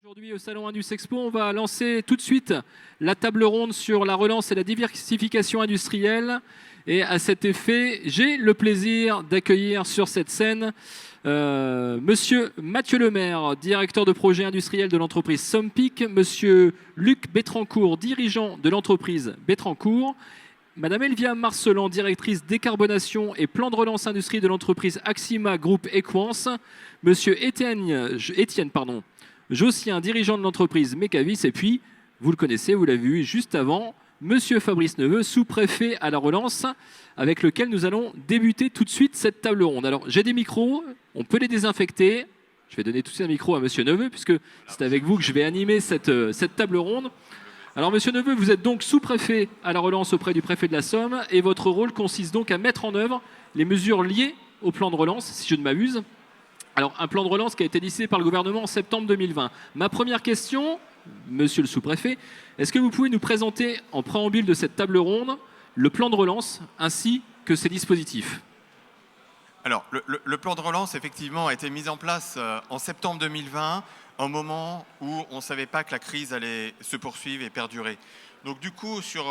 Aujourd'hui au Salon Indus Expo, on va lancer tout de suite la table ronde sur la relance et la diversification industrielle. Et à cet effet, j'ai le plaisir d'accueillir sur cette scène Monsieur Mathieu Lemaire, directeur de projet industriel de l'entreprise Sompic, Monsieur Luc Bétrancourt, dirigeant de l'entreprise Bétrancourt, Madame Elvia Marcelan, directrice décarbonation et plan de relance industrie de l'entreprise Axima Group Equance, Monsieur Étienne Jossien, dirigeant de l'entreprise Mecavis, et puis, vous le connaissez, vous l'avez vu juste avant, Monsieur Fabrice Neveu, sous-préfet à la relance, avec lequel nous allons débuter tout de suite cette table ronde. Alors, j'ai des micros, on peut les désinfecter. Je vais donner tout de suite un micro à Monsieur Neveu, puisque c'est avec vous que je vais animer cette table ronde. Alors, Monsieur Neveu, vous êtes donc sous-préfet à la relance auprès du préfet de la Somme, et votre rôle consiste donc à mettre en œuvre les mesures liées au plan de relance, si je ne m'abuse. Alors, un plan de relance qui a été décidé par le gouvernement en septembre 2020. Ma première question, monsieur le sous-préfet, est-ce que vous pouvez nous présenter en préambule de cette table ronde le plan de relance ainsi que ses dispositifs ? Alors, le plan de relance, effectivement, a été mis en place en septembre 2020, au moment où on ne savait pas que la crise allait se poursuivre et perdurer. Donc, du coup, sur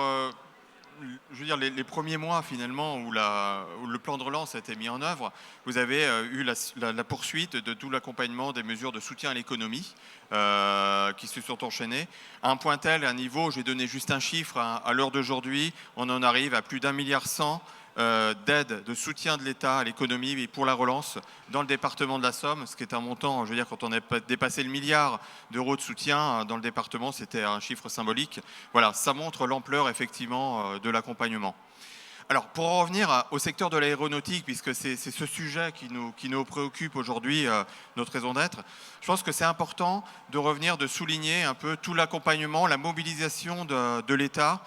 les premiers mois, finalement, où le plan de relance a été mis en œuvre, vous avez eu la poursuite de tout l'accompagnement des mesures de soutien à l'économie qui se sont enchaînées. À un point tel, à un niveau, je vais donner juste un chiffre, à l'heure d'aujourd'hui, on en arrive à plus d'1,1 milliard d'aide, de soutien de l'État à l'économie et pour la relance dans le département de la Somme, ce qui est un montant, je veux dire, quand on a dépassé le milliard d'euros de soutien dans le département, c'était un chiffre symbolique. Voilà, ça montre l'ampleur effectivement de l'accompagnement. Alors, pour en revenir au secteur de l'aéronautique, puisque c'est ce sujet qui nous préoccupe aujourd'hui, notre raison d'être, je pense que c'est important de revenir, de souligner un peu tout l'accompagnement, la mobilisation de l'État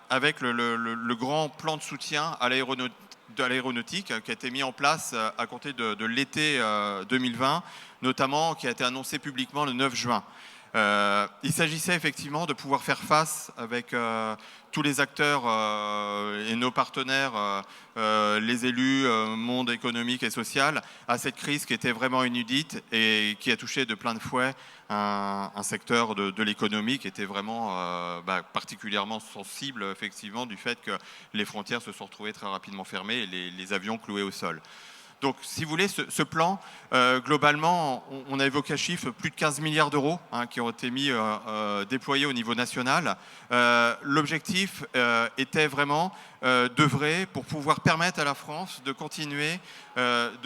avec le grand plan de soutien à l'aéronautique qui a été mis en place à compter de l'été 2020, notamment qui a été annoncé publiquement le 9 juin. Il s'agissait effectivement de pouvoir faire face avec tous les acteurs et nos partenaires, les élus, monde économique et social, à cette crise qui était vraiment inédite et qui a touché de plein de fouet un secteur de l'économie qui était vraiment particulièrement sensible effectivement du fait que les frontières se sont retrouvées très rapidement fermées et les avions cloués au sol. Donc, si vous voulez, ce plan, globalement, on a évoqué un chiffre, plus de 15 milliards d'euros qui ont été déployés au niveau national. L'objectif était vraiment d'œuvrer pour pouvoir permettre à la France de continuer de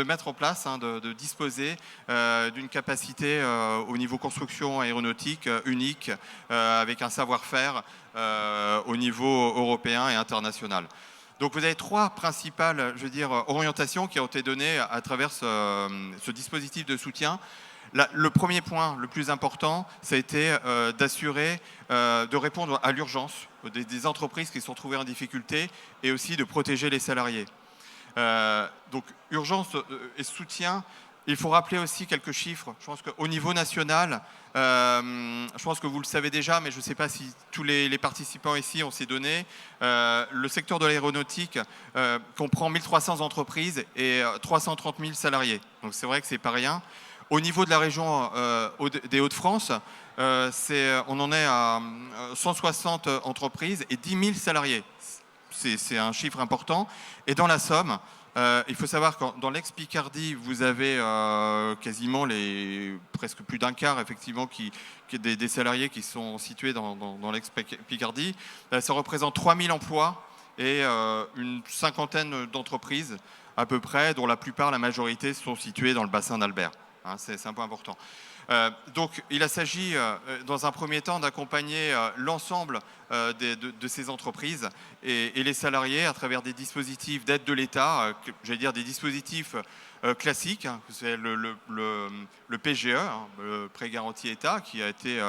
mettre en place, de disposer d'une capacité au niveau construction aéronautique unique, avec un savoir-faire au niveau européen et international. Donc vous avez trois principales, orientations qui ont été données à travers ce dispositif de soutien. Le premier point, le plus important, ça a été d'assurer, de répondre à l'urgence des entreprises qui se sont trouvées en difficulté et aussi de protéger les salariés. Donc urgence et soutien. Il faut rappeler aussi quelques chiffres. Je pense qu'au niveau national, je pense que vous le savez déjà, mais je ne sais pas si tous les participants ici ont ces données. Le secteur de l'aéronautique comprend 1300 entreprises et 330 000 salariés. Donc c'est vrai que ce n'est pas rien. Au niveau de la région des Hauts-de-France, on en est à 160 entreprises et 10 000 salariés. C'est un chiffre important. Et dans la Somme, il faut savoir que dans l'ex-Picardie, vous avez quasiment presque plus d'un quart effectivement des salariés qui sont situés dans l'ex-Picardie. Ça représente 3000 emplois et une cinquantaine d'entreprises à peu près, dont la majorité sont situées dans le bassin d'Albert. C'est un point important. Donc il s'agit dans un premier temps d'accompagner l'ensemble de ces entreprises et les salariés à travers des dispositifs d'aide de l'État, des dispositifs classiques, c'est le PGE, le prêt garanti État, qui a été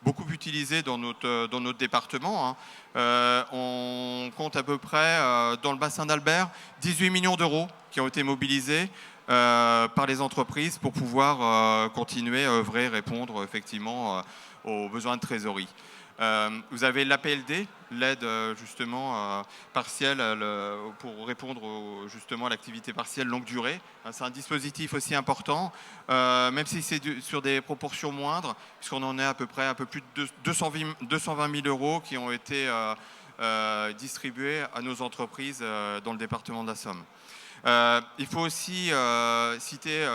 beaucoup utilisé dans notre département. On compte à peu près dans le bassin d'Albert 18 millions d'euros qui ont été mobilisés par les entreprises pour pouvoir continuer à œuvrer, répondre effectivement aux besoins de trésorerie. Vous avez l'APLD, l'aide justement partielle pour répondre justement à l'activité partielle longue durée. C'est un dispositif aussi important, même si c'est sur des proportions moindres, puisqu'on en est à peu près un peu plus de 220 000 euros qui ont été distribués à nos entreprises dans le département de la Somme. Il faut aussi citer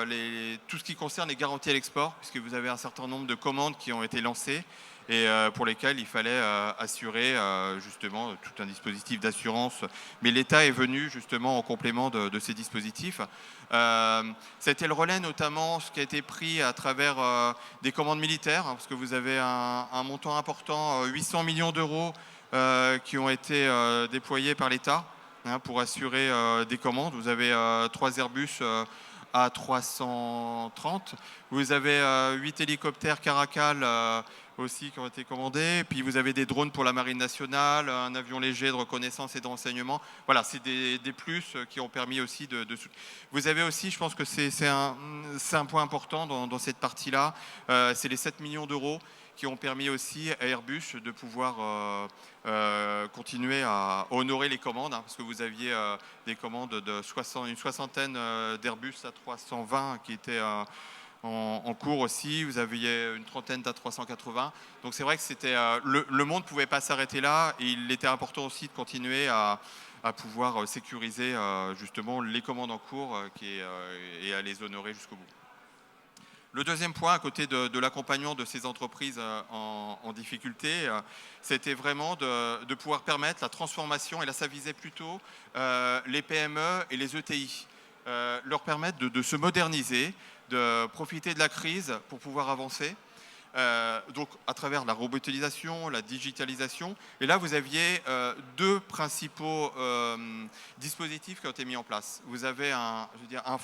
tout ce qui concerne les garanties à l'export, puisque vous avez un certain nombre de commandes qui ont été lancées et pour lesquelles il fallait assurer justement tout un dispositif d'assurance. Mais l'État est venu justement en complément de ces dispositifs. C'était le relais notamment ce qui a été pris à travers des commandes militaires, parce que vous avez un montant important, 800 millions d'euros qui ont été déployés par l'État pour assurer des commandes. Vous avez 3 Airbus A330. Vous avez 8 hélicoptères Caracal aussi qui ont été commandés. Puis vous avez des drones pour la Marine nationale, un avion léger de reconnaissance et de renseignement. Voilà, c'est des plus qui ont permis aussi de... Vous avez aussi, je pense que c'est un point important dans cette partie-là, c'est les 7 millions d'euros qui ont permis aussi à Airbus de pouvoir continuer à honorer les commandes, parce que vous aviez des commandes une soixantaine d'Airbus A320 qui étaient en cours aussi. Vous aviez une trentaine d'A380. Donc c'est vrai que le monde ne pouvait pas s'arrêter là, et il était important aussi de continuer à pouvoir sécuriser justement les commandes en cours et à les honorer jusqu'au bout. Le deuxième point, à côté de l'accompagnement de ces entreprises en difficulté, c'était vraiment de pouvoir permettre la transformation, et là ça visait plutôt les PME et les ETI, leur permettre de se moderniser, de profiter de la crise pour pouvoir avancer. Donc à travers la robotisation, la digitalisation. Et là, vous aviez deux principaux dispositifs qui ont été mis en place. Vous avez un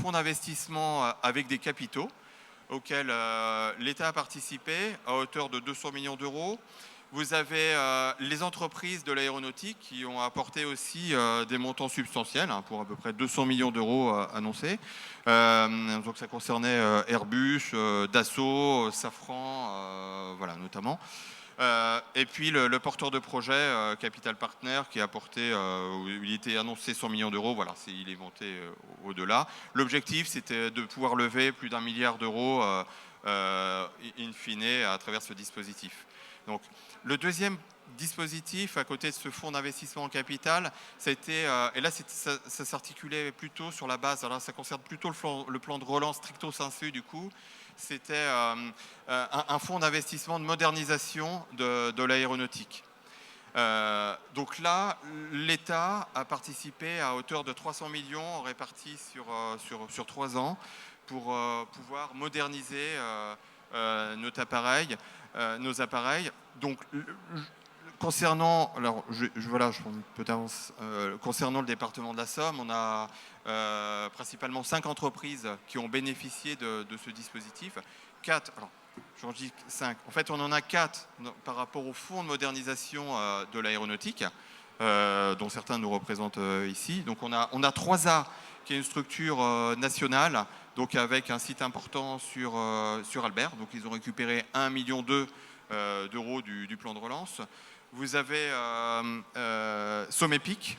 fonds d'investissement avec des capitaux, auquel l'État a participé à hauteur de 200 millions d'euros. Vous avez les entreprises de l'aéronautique qui ont apporté aussi des montants substantiels, pour à peu près 200 millions d'euros annoncés. Donc ça concernait Airbus, Dassault, Safran, voilà notamment. Et puis le porteur de projet, Capital Partner, qui a apporté, il était annoncé 100 millions d'euros, voilà, il est monté au-delà. L'objectif, c'était de pouvoir lever plus d'1 milliard d'euros in fine à travers ce dispositif. Donc, le deuxième dispositif, à côté de ce fonds d'investissement en capital, c'était, et là ça s'articulait plutôt sur la base, alors ça concerne plutôt le plan de relance stricto sensu du coup, c'était un fonds d'investissement de modernisation de l'aéronautique. Donc là, l'État a participé à hauteur de 300 millions répartis sur 3 ans pour pouvoir moderniser nos appareils. Donc, concernant, alors, concernant le département de la Somme, on a principalement 5 entreprises qui ont bénéficié de ce dispositif. 4, alors j'en dis 5. En fait, on en a 4 par rapport au fonds de modernisation de l'aéronautique, dont certains nous représentent ici. Donc on a 3A, qui est une structure nationale, donc avec un site important sur Albert. Donc ils ont récupéré 1,2 million d'euros du plan de relance. Vous avez Somepic,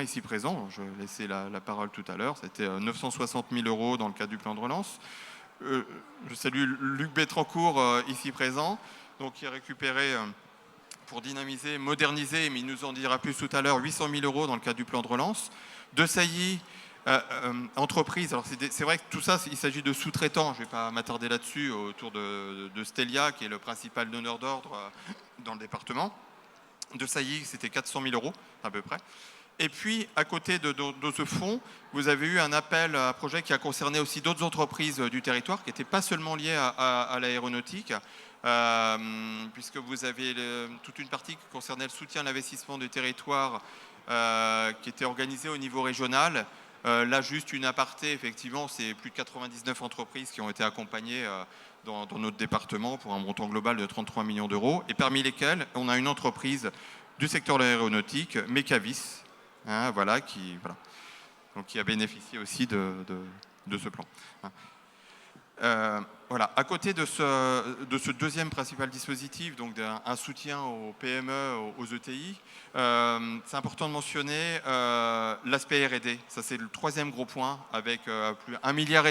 ici présent, je laissais la parole tout à l'heure, c'était 960 000 euros dans le cadre du plan de relance. Je salue Luc Bétrancourt, ici présent, donc qui a récupéré pour dynamiser, moderniser, mais il nous en dira plus tout à l'heure, 800 000 euros dans le cadre du plan de relance. De Sailly, entreprise, alors c'est vrai que tout ça, il s'agit de sous-traitants, je ne vais pas m'attarder là-dessus, autour de Stelia, qui est le principal donneur d'ordre dans le département. De Sailly, c'était 400 000 euros à peu près. Et puis, à côté de ce fonds, vous avez eu un appel à projet qui a concerné aussi d'autres entreprises du territoire, qui n'étaient pas seulement liées à l'aéronautique, puisque vous avez toute une partie qui concernait le soutien à l'investissement du territoire, qui était organisé au niveau régional. Là, juste une aparté, effectivement, c'est plus de 99 entreprises qui ont été accompagnées dans notre département pour un montant global de 33 millions d'euros, et parmi lesquelles on a une entreprise du secteur de l'aéronautique, Mecavis, voilà, qui a bénéficié aussi de ce plan. Voilà. À côté de ce deuxième principal dispositif, donc un soutien aux PME, aux ETI, c'est important de mentionner l'aspect R&D. Ça, c'est le troisième gros point, avec plus d'1,5 milliard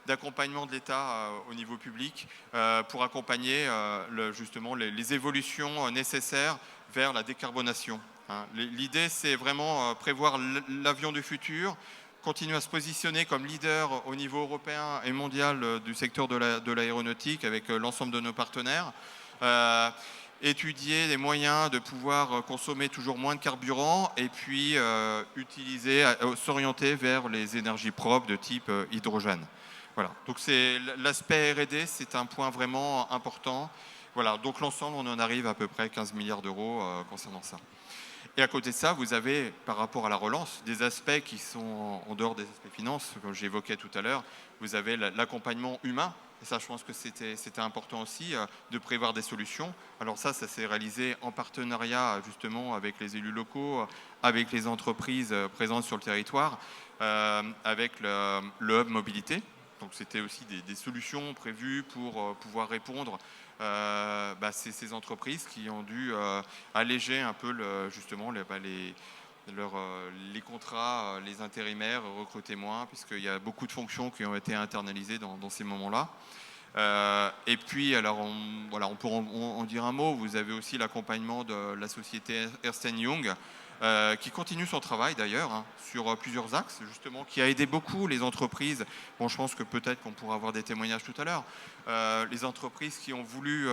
d'accompagnement de l'État au niveau public pour accompagner justement les évolutions nécessaires vers la décarbonation. L'idée, c'est vraiment prévoir l'avion du futur, continuer à se positionner comme leader au niveau européen et mondial du secteur de l'aéronautique avec l'ensemble de nos partenaires. Étudier les moyens de pouvoir consommer toujours moins de carburant et puis s'orienter vers les énergies propres de type hydrogène. Voilà. Donc l'aspect R&D, c'est un point vraiment important. Voilà. Donc l'ensemble, on en arrive à peu près 15 milliards d'euros concernant ça. Et à côté de ça, vous avez, par rapport à la relance, des aspects qui sont en dehors des aspects finances, comme j'évoquais tout à l'heure. Vous avez l'accompagnement humain. Et ça, je pense que c'était important aussi de prévoir des solutions. Alors ça s'est réalisé en partenariat justement avec les élus locaux, avec les entreprises présentes sur le territoire, avec le hub mobilité. Donc c'était aussi des solutions prévues pour pouvoir répondre ces entreprises qui ont dû alléger un peu justement les contrats, les intérimaires, recruter moins, puisqu'il y a beaucoup de fonctions qui ont été internalisées dans ces moments-là. Et puis, alors, on peut en dire un mot. Vous avez aussi l'accompagnement de la société Ernst & Young, qui continue son travail d'ailleurs sur plusieurs axes, justement, qui a aidé beaucoup les entreprises. Bon, je pense que peut-être qu'on pourra avoir des témoignages tout à l'heure. Les entreprises qui ont voulu,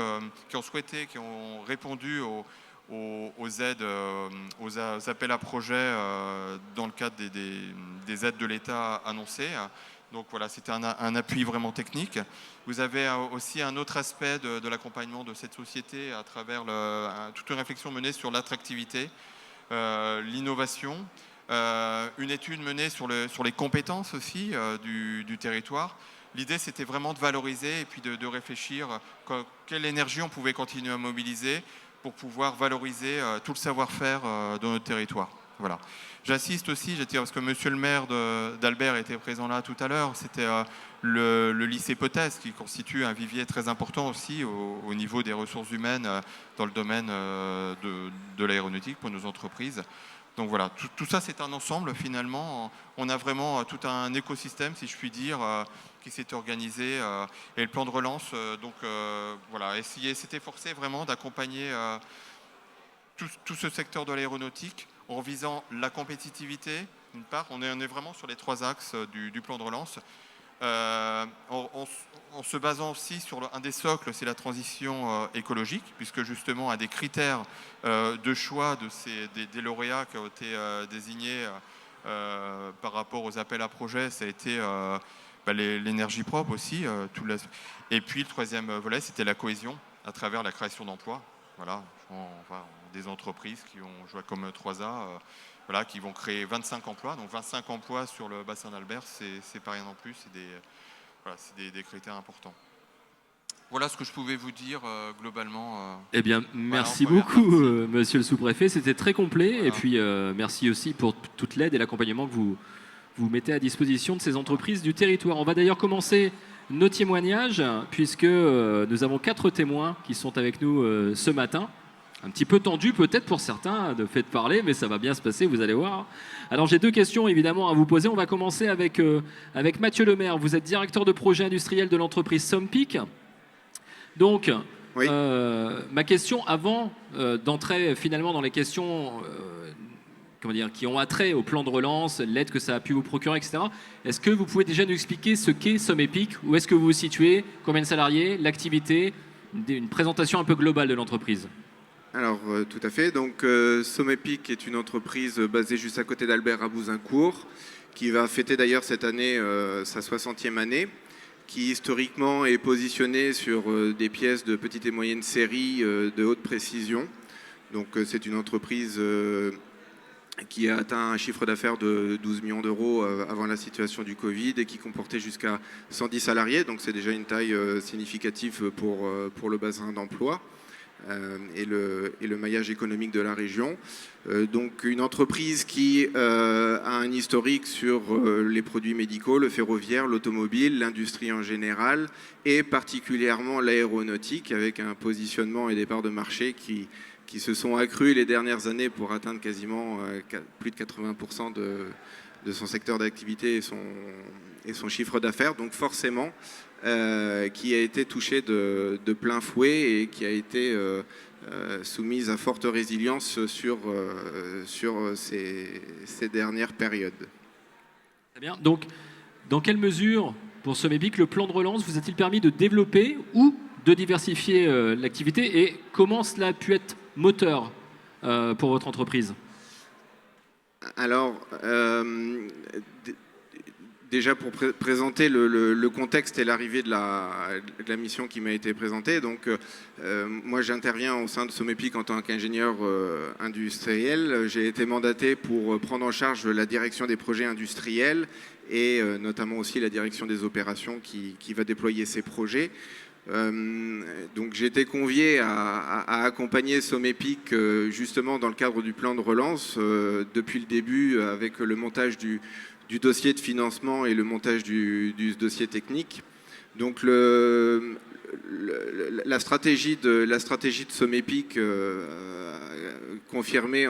qui ont souhaité, qui ont répondu aux aides, aux appels à projets dans le cadre des aides de l'État annoncées. Donc voilà, c'était un appui vraiment technique. Vous avez aussi un autre aspect de l'accompagnement de cette société à travers toute une réflexion menée sur l'attractivité, l'innovation, une étude menée sur les compétences aussi du territoire. L'idée, c'était vraiment de valoriser et puis de réfléchir quelle énergie on pouvait continuer à mobiliser pour pouvoir valoriser tout le savoir-faire de notre territoire. Voilà. J'insiste aussi, parce que monsieur le maire d'Albert était présent là tout à l'heure, c'était le lycée Potès qui constitue un vivier très important aussi au niveau des ressources humaines dans le domaine de l'aéronautique pour nos entreprises. Donc voilà, tout ça c'est un ensemble finalement. On a vraiment tout un écosystème, si je puis dire, qui s'est organisé. Et le plan de relance, voilà, s'est efforcé vraiment d'accompagner tout ce secteur de l'aéronautique en visant la compétitivité, d'une part. On est vraiment sur les trois axes du plan de relance. En se basant aussi sur un des socles, c'est la transition écologique, puisque justement un des critères de choix des lauréats qui ont été désignés par rapport aux appels à projets, ça a été l'énergie propre aussi. Et puis le troisième volet, c'était la cohésion à travers la création d'emplois. Voilà, des entreprises qui ont joué comme 3A, voilà, qui vont créer 25 emplois. Donc 25 emplois sur le bassin d'Albert, c'est pas rien non plus, c'est des critères importants. Voilà ce que je pouvais vous dire globalement. Eh bien, merci beaucoup, monsieur le sous-préfet. C'était très complet. Voilà. Et puis, merci aussi pour toute l'aide et l'accompagnement que vous mettez à disposition de ces entreprises du territoire. On va d'ailleurs commencer nos témoignages, puisque nous avons 4 témoins qui sont avec nous ce matin. Un petit peu tendu peut-être pour certains de fait de parler, mais ça va bien se passer, vous allez voir. Alors j'ai 2 questions évidemment à vous poser. On va commencer avec Mathieu Lemaire. Vous êtes directeur de projet industriel de l'entreprise Sompic. Donc, oui. Ma question avant d'entrer finalement dans les questions qui ont attrait au plan de relance, l'aide que ça a pu vous procurer, etc. Est-ce que vous pouvez déjà nous expliquer ce qu'est Somepic? Où est-ce que vous vous situez? Combien de salariés? L'activité? Une présentation un peu globale de l'entreprise. Alors, tout à fait. Donc, Somepic est une entreprise basée juste à côté d'Albert à Bouzincourt, qui va fêter d'ailleurs cette année sa 60e année, qui historiquement est positionnée sur des pièces de petite et moyenne série de haute précision. Donc, c'est une entreprise qui a atteint un chiffre d'affaires de 12 millions d'euros avant la situation du Covid et qui comportait jusqu'à 110 salariés. Donc, c'est déjà une taille significative pour le bassin d'emploi. et le maillage économique de la région. Donc une entreprise qui a un historique sur les produits médicaux, le ferroviaire, l'automobile, l'industrie en général et particulièrement l'aéronautique avec un positionnement et des parts de marché qui se sont accrues les dernières années pour atteindre quasiment plus de 80% de son secteur d'activité et son chiffre d'affaires. Donc forcément, qui a été touché de plein fouet et qui a été soumise à forte résilience sur ces dernières périodes. Très bien. Donc, dans quelle mesure, pour Somepic, le plan de relance vous a-t-il permis de développer ou de diversifier l'activité et comment cela a pu être moteur pour votre entreprise? Alors, déjà pour présenter le contexte et l'arrivée de la mission qui m'a été présentée. Donc, moi, j'interviens au sein de Somepic en tant qu'ingénieur industriel. J'ai été mandaté pour prendre en charge la direction des projets industriels et notamment aussi la direction des opérations qui va déployer ces projets. Donc j'ai été convié à accompagner Somepic justement dans le cadre du plan de relance depuis le début avec le montage du dossier de financement et le montage du dossier technique. Donc la stratégie de Somepic confirmée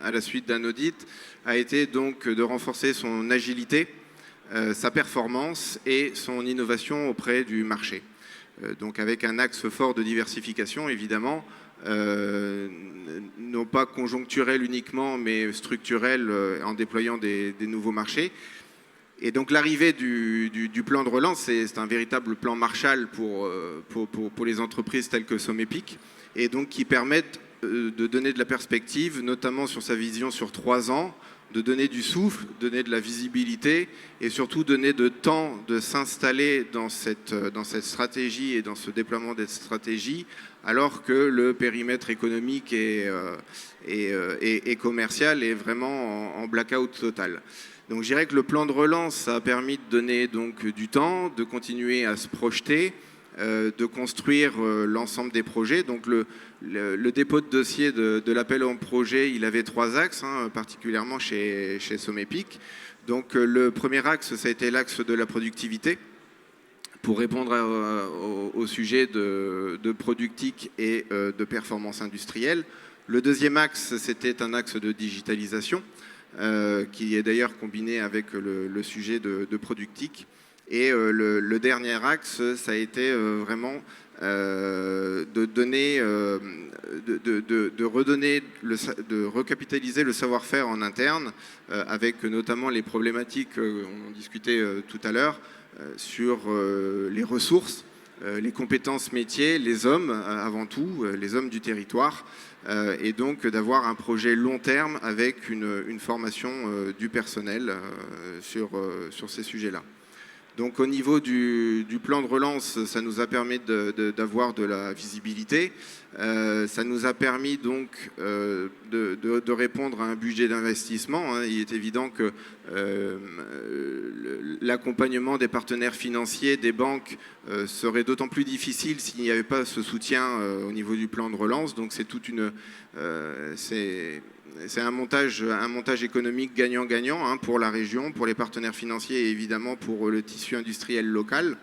à la suite d'un audit a été donc de renforcer son agilité, sa performance et son innovation auprès du marché. Donc avec un axe fort de diversification, évidemment, non pas conjoncturel uniquement, mais structurel en déployant des nouveaux marchés. Et donc l'arrivée du plan de relance, c'est un véritable plan Marshall pour les entreprises telles que Somepic, et donc qui permettent de donner de la perspective, notamment sur sa vision sur 3 ans, de donner du souffle, donner de la visibilité et surtout donner de temps de s'installer dans cette stratégie et dans ce déploiement de cette stratégie alors que le périmètre économique et commercial est vraiment en blackout total. Donc je dirais que le plan de relance ça a permis de donner donc du temps, de continuer à se projeter, de construire l'ensemble des projets. Donc le dépôt de dossier de l'appel en projet, il avait 3 axes, particulièrement chez Somepic. Donc le premier axe, ça a été l'axe de la productivité, pour répondre au sujet de productique et de performance industrielle. Le deuxième axe, c'était un axe de digitalisation, qui est d'ailleurs combiné avec le sujet de productique. Et le dernier axe, ça a été vraiment de recapitaliser le savoir-faire en interne, avec notamment les problématiques qu'on discutait tout à l'heure sur les ressources, les compétences métiers, les hommes avant tout, les hommes du territoire, et donc d'avoir un projet long terme avec une formation du personnel sur ces sujets-là. Donc au niveau du plan de relance, ça nous a permis d'avoir de la visibilité. Ça nous a permis donc de répondre à un budget d'investissement. Il est évident que l'accompagnement des partenaires financiers, des banques, serait d'autant plus difficile s'il n'y avait pas ce soutien au niveau du plan de relance. Donc c'est c'est un montage économique gagnant-gagnant pour la région, pour les partenaires financiers et évidemment pour le tissu industriel local.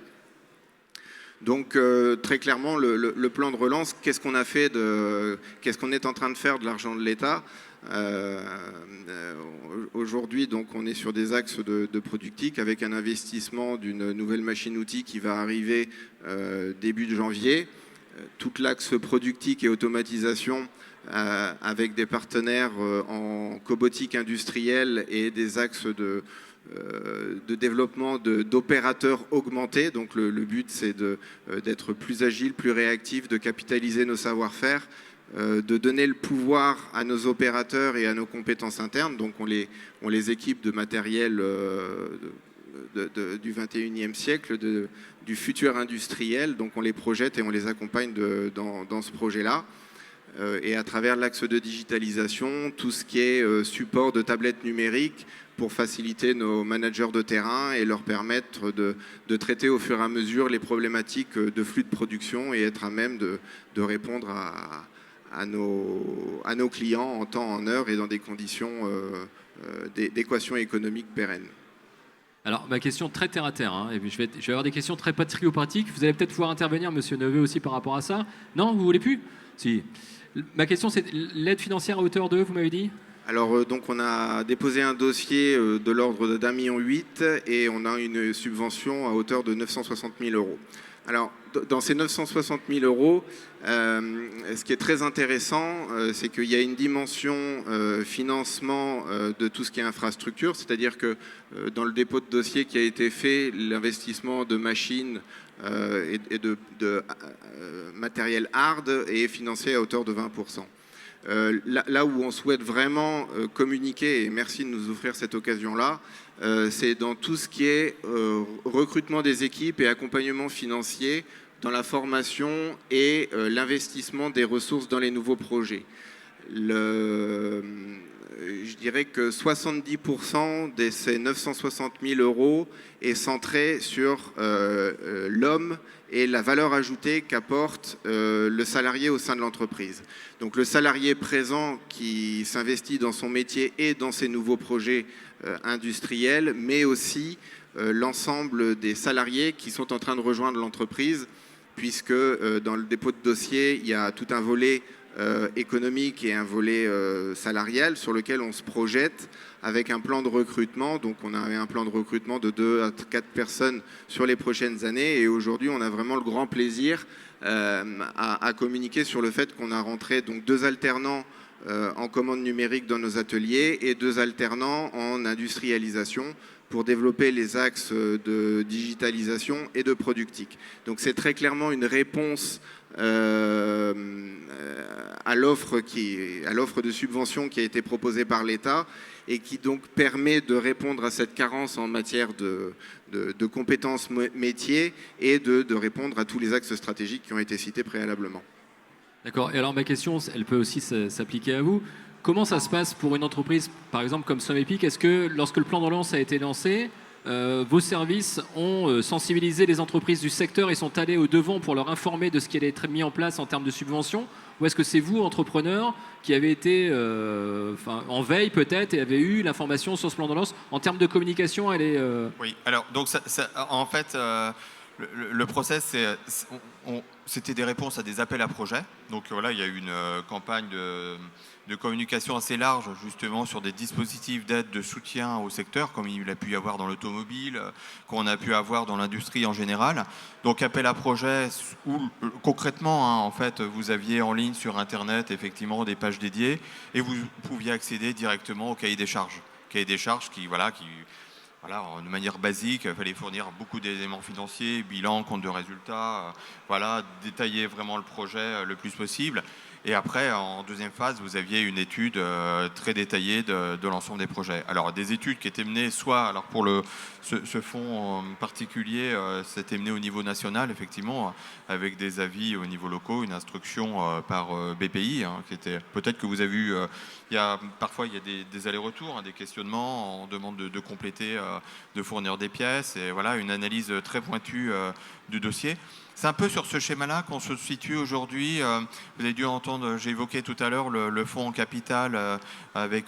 Donc très clairement, le plan de relance, qu'est-ce qu'on a fait qu'est-ce qu'on est en train de faire de l'argent de l'État? Aujourd'hui, donc, on est sur des axes de productique avec un investissement d'une nouvelle machine-outil qui va arriver début de janvier. Tout l'axe productique et automatisation avec des partenaires en cobotique industrielle et des axes de développement d'opérateurs augmentés. Donc le but, c'est d'être plus agile, plus réactif, de capitaliser nos savoir-faire, de donner le pouvoir à nos opérateurs et à nos compétences internes. Donc on les équipe de matériel du 21e siècle, du futur industriel. Donc on les projette et on les accompagne dans ce projet-là. Et à travers l'axe de digitalisation, tout ce qui est support de tablettes numériques pour faciliter nos managers de terrain et leur permettre de traiter au fur et à mesure les problématiques de flux de production et être à même de répondre à nos clients en temps, en heure et dans des conditions d'équation économique pérenne. Alors, ma question très terre à terre, hein, et puis je vais avoir des questions très patriopratiques. Vous allez peut-être pouvoir intervenir, monsieur Neveu, aussi par rapport à ça. Non, vous voulez plus? Si. Ma question, c'est l'aide financière à hauteur de, vous m'avez dit? Alors, donc, on a déposé un dossier de l'ordre d'1,8 million et on a une subvention à hauteur de 960 000 euros. Alors, dans ces 960 000 euros, ce qui est très intéressant, c'est qu'il y a une dimension financement de tout ce qui est infrastructure, c'est-à-dire que dans le dépôt de dossier qui a été fait, l'investissement de machines et de matériel hard est financé à hauteur de 20%. Là où on souhaite vraiment communiquer, et merci de nous offrir cette occasion-là, c'est dans tout ce qui est recrutement des équipes et accompagnement financier dans la formation et l'investissement des ressources dans les nouveaux projets. Je dirais que 70% de ces 960 000 euros est centré sur l'homme et la valeur ajoutée qu'apporte le salarié au sein de l'entreprise. Donc le salarié présent qui s'investit dans son métier et dans ses nouveaux projets industriels, mais aussi l'ensemble des salariés qui sont en train de rejoindre l'entreprise, puisque dans le dépôt de dossier, il y a tout un volet économique et un volet salarial sur lequel on se projette avec un plan de recrutement. Donc on avait un plan de recrutement de 2 à 4 personnes sur les prochaines années et aujourd'hui on a vraiment le grand plaisir à communiquer sur le fait qu'on a rentré donc 2 alternants en commande numérique dans nos ateliers et 2 alternants en industrialisation pour développer les axes de digitalisation et de productique. Donc c'est très clairement une réponse à l'offre de subvention qui a été proposée par l'État et qui donc permet de répondre à cette carence en matière de compétences métiers et de répondre à tous les axes stratégiques qui ont été cités préalablement. D'accord. Et alors ma question, elle peut aussi s'appliquer à vous. Comment ça se passe pour une entreprise, par exemple comme Somepic? Est-ce que lorsque le plan de relance a été lancé, vos services ont sensibilisé les entreprises du secteur et sont allés au-devant pour leur informer de ce qui allait être mis en place en termes de subventions? Ou est-ce que c'est vous, entrepreneurs, qui avez été en veille peut-être et avez eu l'information sur ce plan de relance? En termes de communication, elle est... Oui, alors donc en fait, le process, c'était des réponses à des appels à projets. Donc voilà, il y a eu une campagne de communication assez large justement sur des dispositifs d'aide, de soutien au secteur, comme il a pu y avoir dans l'automobile, qu'on a pu avoir dans l'industrie en général. Donc appel à projets où concrètement, hein, en fait, vous aviez en ligne sur Internet effectivement des pages dédiées et vous pouviez accéder directement au cahier des charges. Cahier des charges qui de manière basique, il fallait fournir beaucoup d'éléments financiers, bilan, compte de résultats, détailler vraiment le projet le plus possible. Et après, en deuxième phase, vous aviez une étude très détaillée de l'ensemble des projets. Alors, des études qui étaient menées, soit, alors pour ce fonds en particulier, c'était mené au niveau national, effectivement, avec des avis au niveau local, une instruction par BPI, hein, qui était, peut-être que vous avez vu, parfois il y a des allers-retours, hein, des questionnements, on demande de compléter, de fournir des pièces, et voilà, une analyse très pointue du dossier. C'est un peu sur ce schéma-là qu'on se situe aujourd'hui. Vous avez dû entendre, j'ai évoqué tout à l'heure le fonds en capital avec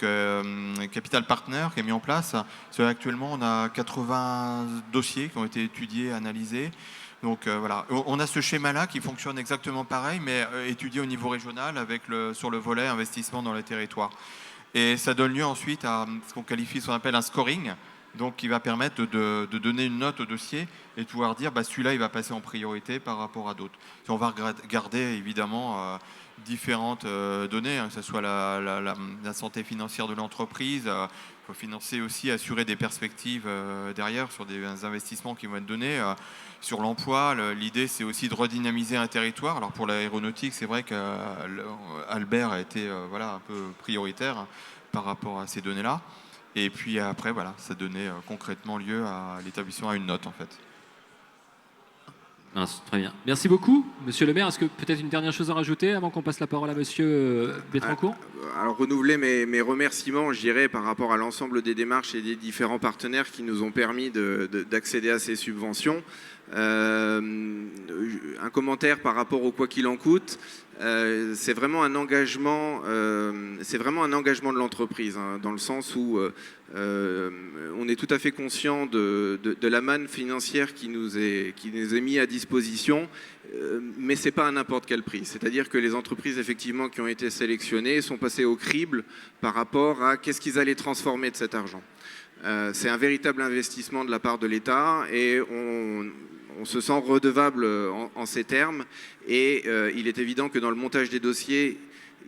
Capital Partner qui est mis en place. Actuellement, on a 80 dossiers qui ont été étudiés, analysés. Donc voilà, on a ce schéma-là qui fonctionne exactement pareil, mais étudié au niveau régional sur le volet investissement dans les territoires. Et ça donne lieu ensuite à ce qu'on qualifie, ce qu'on appelle un scoring. Donc, qui va permettre de donner une note au dossier et de pouvoir dire celui-là, il va passer en priorité par rapport à d'autres. Et on va regarder évidemment différentes données, hein, que ce soit la santé financière de l'entreprise. Il faut financer aussi, assurer des perspectives derrière sur des investissements qui vont être donnés. Sur l'emploi, l'idée, c'est aussi de redynamiser un territoire. Alors, pour l'aéronautique, c'est vrai qu'Albert a été un peu prioritaire hein, par rapport à ces données-là. Et puis après, ça donnait concrètement lieu à l'établissement à une note, en fait. Mince, très bien. Merci beaucoup, Monsieur le maire. Est-ce que peut-être une dernière chose à rajouter avant qu'on passe la parole à Monsieur Betrancourt? Alors renouveler mes remerciements, je dirais, par rapport à l'ensemble des démarches et des différents partenaires qui nous ont permis d'accéder à ces subventions. Un commentaire par rapport au quoi qu'il en coûte. C'est vraiment un engagement de l'entreprise, hein, dans le sens où on est tout à fait conscient de la manne financière qui nous est mise à disposition, mais c'est pas à n'importe quel prix. C'est-à-dire que les entreprises effectivement qui ont été sélectionnées sont passées au crible par rapport à qu'est-ce qu'ils allaient transformer de cet argent. C'est un véritable investissement de la part de l'État et on se sent redevable en ces termes. Et il est évident que dans le montage des dossiers,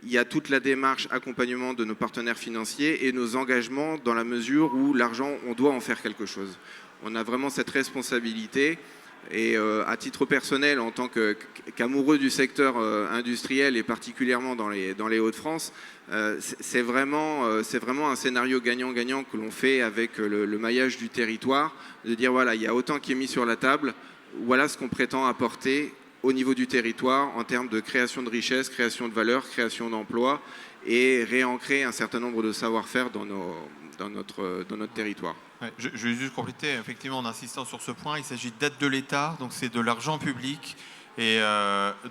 il y a toute la démarche accompagnement de nos partenaires financiers et nos engagements dans la mesure où l'argent, on doit en faire quelque chose. On a vraiment cette responsabilité. Et à titre personnel, en tant qu'amoureux du secteur industriel et particulièrement dans les Hauts-de-France, c'est vraiment un scénario gagnant-gagnant que l'on fait avec le maillage du territoire, de dire voilà, il y a autant qui est mis sur la table, voilà ce qu'on prétend apporter au niveau du territoire en termes de création de richesse, création de valeur, création d'emplois et réancrer un certain nombre de savoir-faire dans notre territoire. Ouais, je vais juste compléter, effectivement, en insistant sur ce point, il s'agit d'aide de l'État, donc c'est de l'argent public, et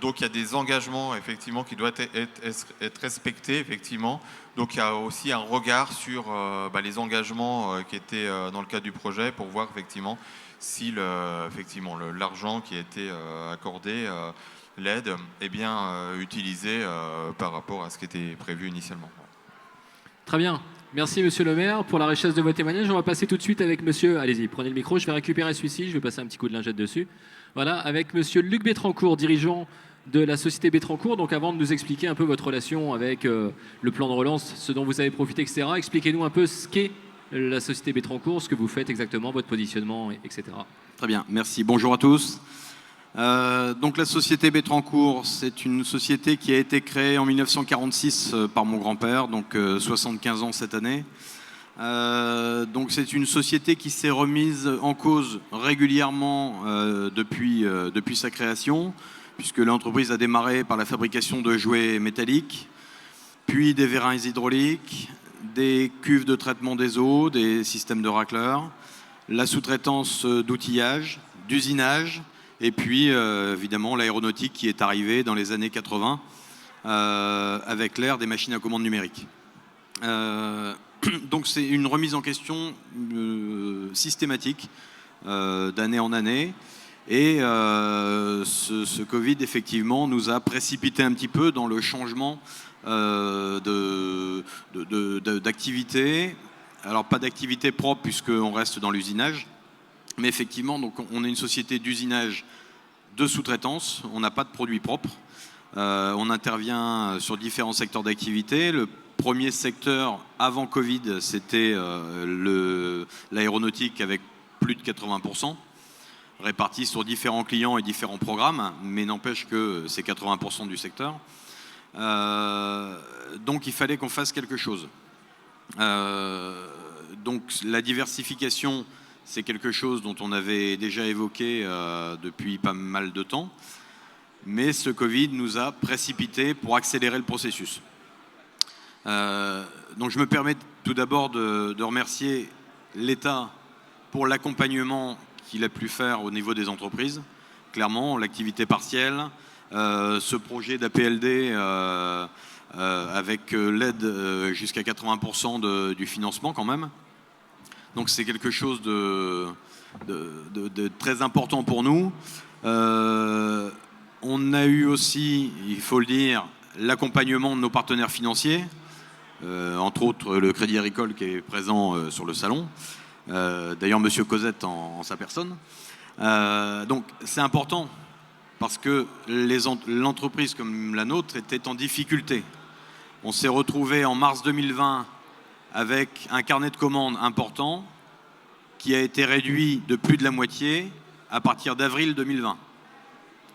donc il y a des engagements, effectivement, qui doivent être respectés, effectivement. Donc il y a aussi un regard sur les engagements qui étaient dans le cadre du projet, pour voir, effectivement, si l'argent qui a été accordé, l'aide, est bien utilisé par rapport à ce qui était prévu initialement. Très bien. Merci, Monsieur le maire, pour la richesse de vos témoignages. On va passer tout de suite avec Monsieur... Allez-y, prenez le micro. Je vais récupérer celui-ci. Je vais passer un petit coup de lingette dessus. Voilà, avec Monsieur Luc Betrancourt, dirigeant de la société Betrancourt. Donc, avant de nous expliquer un peu votre relation avec le plan de relance, ce dont vous avez profité, etc., expliquez-nous un peu ce qu'est la société Betrancourt, ce que vous faites exactement, votre positionnement, etc. Très bien, merci. Bonjour à tous. Donc la société Betrancourt, c'est une société qui a été créée en 1946 par mon grand-père, donc 75 ans cette année. Donc c'est une société qui s'est remise en cause régulièrement depuis sa création, puisque l'entreprise a démarré par la fabrication de jouets métalliques, puis des vérins hydrauliques, des cuves de traitement des eaux, des systèmes de racleurs, la sous-traitance d'outillage, d'usinage, et puis, évidemment, l'aéronautique qui est arrivée dans les années 80 avec l'ère des machines à commande numérique. Donc, c'est une remise en question systématique d'année en année. Et ce Covid, effectivement, nous a précipité un petit peu dans le changement d'activité. Alors, pas d'activité propre puisqu'on reste dans l'usinage. Mais effectivement, donc, on est une société d'usinage de sous-traitance. On n'a pas de produits propres. On intervient sur différents secteurs d'activité. Le premier secteur avant Covid, c'était l'aéronautique avec plus de 80%, répartis sur différents clients et différents programmes, mais n'empêche que c'est 80% du secteur. Donc il fallait qu'on fasse quelque chose. Donc la diversification, c'est quelque chose dont on avait déjà évoqué depuis pas mal de temps. Mais ce Covid nous a précipité pour accélérer le processus. Donc je me permets tout d'abord de remercier l'État pour l'accompagnement qu'il a pu faire au niveau des entreprises. Clairement, l'activité partielle, ce projet d'APLD avec l'aide jusqu'à 80% du financement quand même. Donc c'est quelque chose de très important pour nous. On a eu aussi, il faut le dire, l'accompagnement de nos partenaires financiers, entre autres le Crédit Agricole qui est présent sur le salon, d'ailleurs Monsieur Cosette en sa personne. Donc c'est important parce que l'entreprise comme la nôtre était en difficulté. On s'est retrouvé en mars 2020 avec un carnet de commandes important qui a été réduit de plus de la moitié à partir d'avril 2020.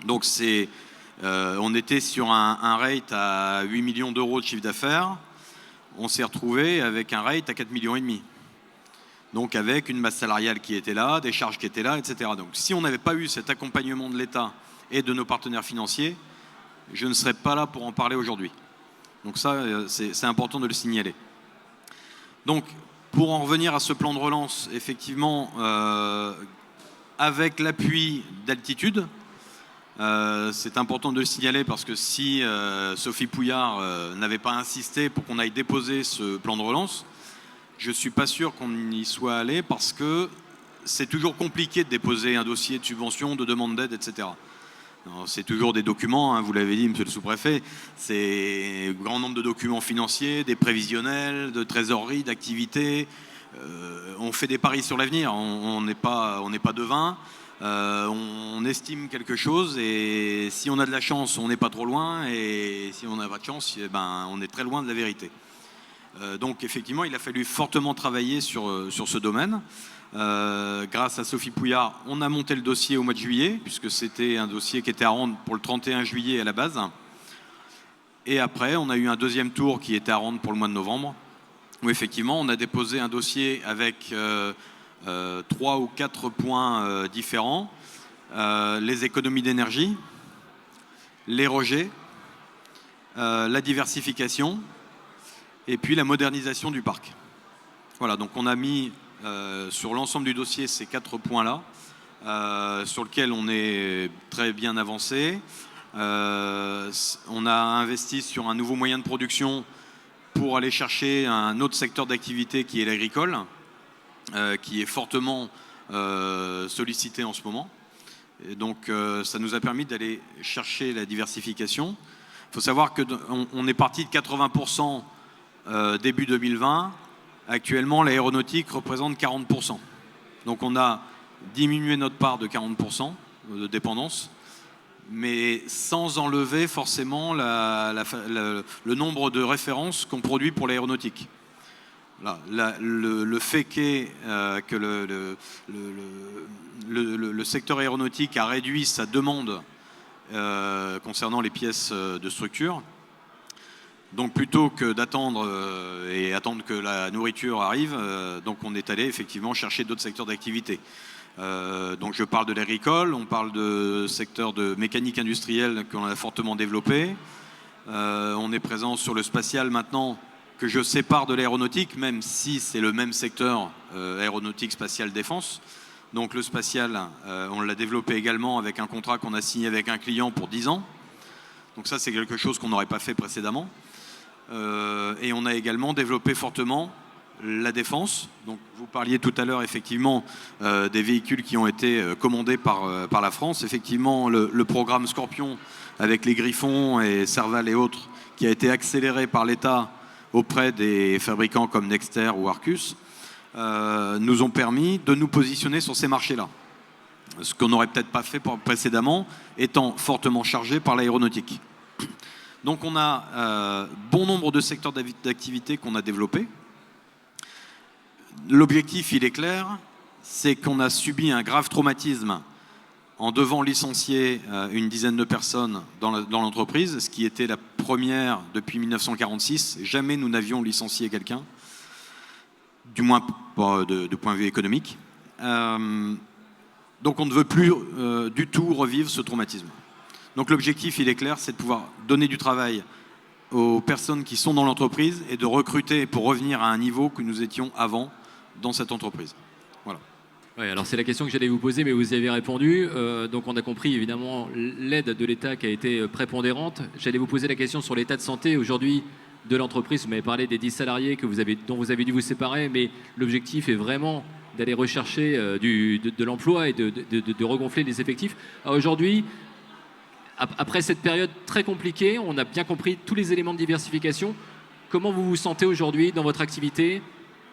Donc on était sur un rate à 8 millions d'euros de chiffre d'affaires. On s'est retrouvé avec un rate à 4,5 millions. Donc avec une masse salariale qui était là, des charges qui étaient là, etc. Donc si on n'avait pas eu cet accompagnement de l'État et de nos partenaires financiers, je ne serais pas là pour en parler aujourd'hui. Donc ça, c'est important de le signaler. Donc pour en revenir à ce plan de relance, effectivement, avec l'appui d'Altitude, c'est important de le signaler parce que si Sophie Pouillard n'avait pas insisté pour qu'on aille déposer ce plan de relance, je ne suis pas sûr qu'on y soit allé parce que c'est toujours compliqué de déposer un dossier de subvention, de demande d'aide, etc. C'est toujours des documents, hein, vous l'avez dit, monsieur le sous-préfet, c'est un grand nombre de documents financiers, des prévisionnels, de trésorerie, d'activités. On fait des paris sur l'avenir, on n'est pas devin. On estime quelque chose et si on a de la chance, on n'est pas trop loin et si on n'a pas de chance, eh ben, on est très loin de la vérité. Donc effectivement, il a fallu fortement travailler sur ce domaine. Grâce à Sophie Pouillard, on a monté le dossier au mois de juillet, puisque c'était un dossier qui était à rendre pour le 31 juillet à la base. Et après, on a eu un deuxième tour qui était à rendre pour le mois de novembre, où effectivement, on a déposé un dossier avec 3 ou 4 points différents. Les économies d'énergie, les rejets, la diversification, et puis la modernisation du parc. Voilà, donc on a mis sur l'ensemble du dossier ces 4 points-là, sur lesquels on est très bien avancé. On a investi sur un nouveau moyen de production pour aller chercher un autre secteur d'activité qui est l'agricole, qui est fortement sollicité en ce moment. Et donc ça nous a permis d'aller chercher la diversification. Il faut savoir qu'on est parti de 80% début 2020. Actuellement, l'aéronautique représente 40%. Donc on a diminué notre part de 40% de dépendance, mais sans enlever forcément le nombre de références qu'on produit pour l'aéronautique. Le fait qu'est que le secteur aéronautique a réduit sa demande concernant les pièces de structure. Donc plutôt que d'attendre et attendre que la nourriture arrive, donc on est allé effectivement chercher d'autres secteurs d'activité. Donc je parle de l'agricole, on parle de secteur de mécanique industrielle qu'on a fortement développé. On est présent sur le spatial maintenant, que je sépare de l'aéronautique, même si c'est le même secteur aéronautique, spatial, défense. Donc le spatial, on l'a développé également avec un contrat qu'on a signé avec un client pour 10 ans. Donc ça, c'est quelque chose qu'on n'aurait pas fait précédemment. Et on a également développé fortement la défense. Donc vous parliez tout à l'heure effectivement des véhicules qui ont été commandés par la France. Effectivement, le programme Scorpion avec les Griffons et Serval et autres, qui a été accéléré par l'État auprès des fabricants comme Nexter ou Arcus, nous ont permis de nous positionner sur ces marchés-là. Ce qu'on n'aurait peut-être pas fait précédemment, étant fortement chargé par l'aéronautique. Donc on a bon nombre de secteurs d'activité qu'on a développés. L'objectif, il est clair, c'est qu'on a subi un grave traumatisme en devant licencier une dizaine de personnes dans l'entreprise, ce qui était la première depuis 1946. Jamais nous n'avions licencié quelqu'un, du moins de point de vue économique. Donc on ne veut plus du tout revivre ce traumatisme. Donc l'objectif, il est clair, c'est de pouvoir donner du travail aux personnes qui sont dans l'entreprise et de recruter pour revenir à un niveau que nous étions avant dans cette entreprise. Voilà. Ouais, alors c'est la question que j'allais vous poser, mais vous y avez répondu. Donc on a compris évidemment l'aide de l'État qui a été prépondérante. J'allais vous poser la question sur l'état de santé aujourd'hui de l'entreprise. Vous m'avez parlé des 10 salariés dont vous avez dû vous séparer, mais l'objectif est vraiment d'aller rechercher de l'emploi et de regonfler les effectifs. Aujourd'hui, après cette période très compliquée, on a bien compris tous les éléments de diversification. Comment vous vous sentez aujourd'hui dans votre activité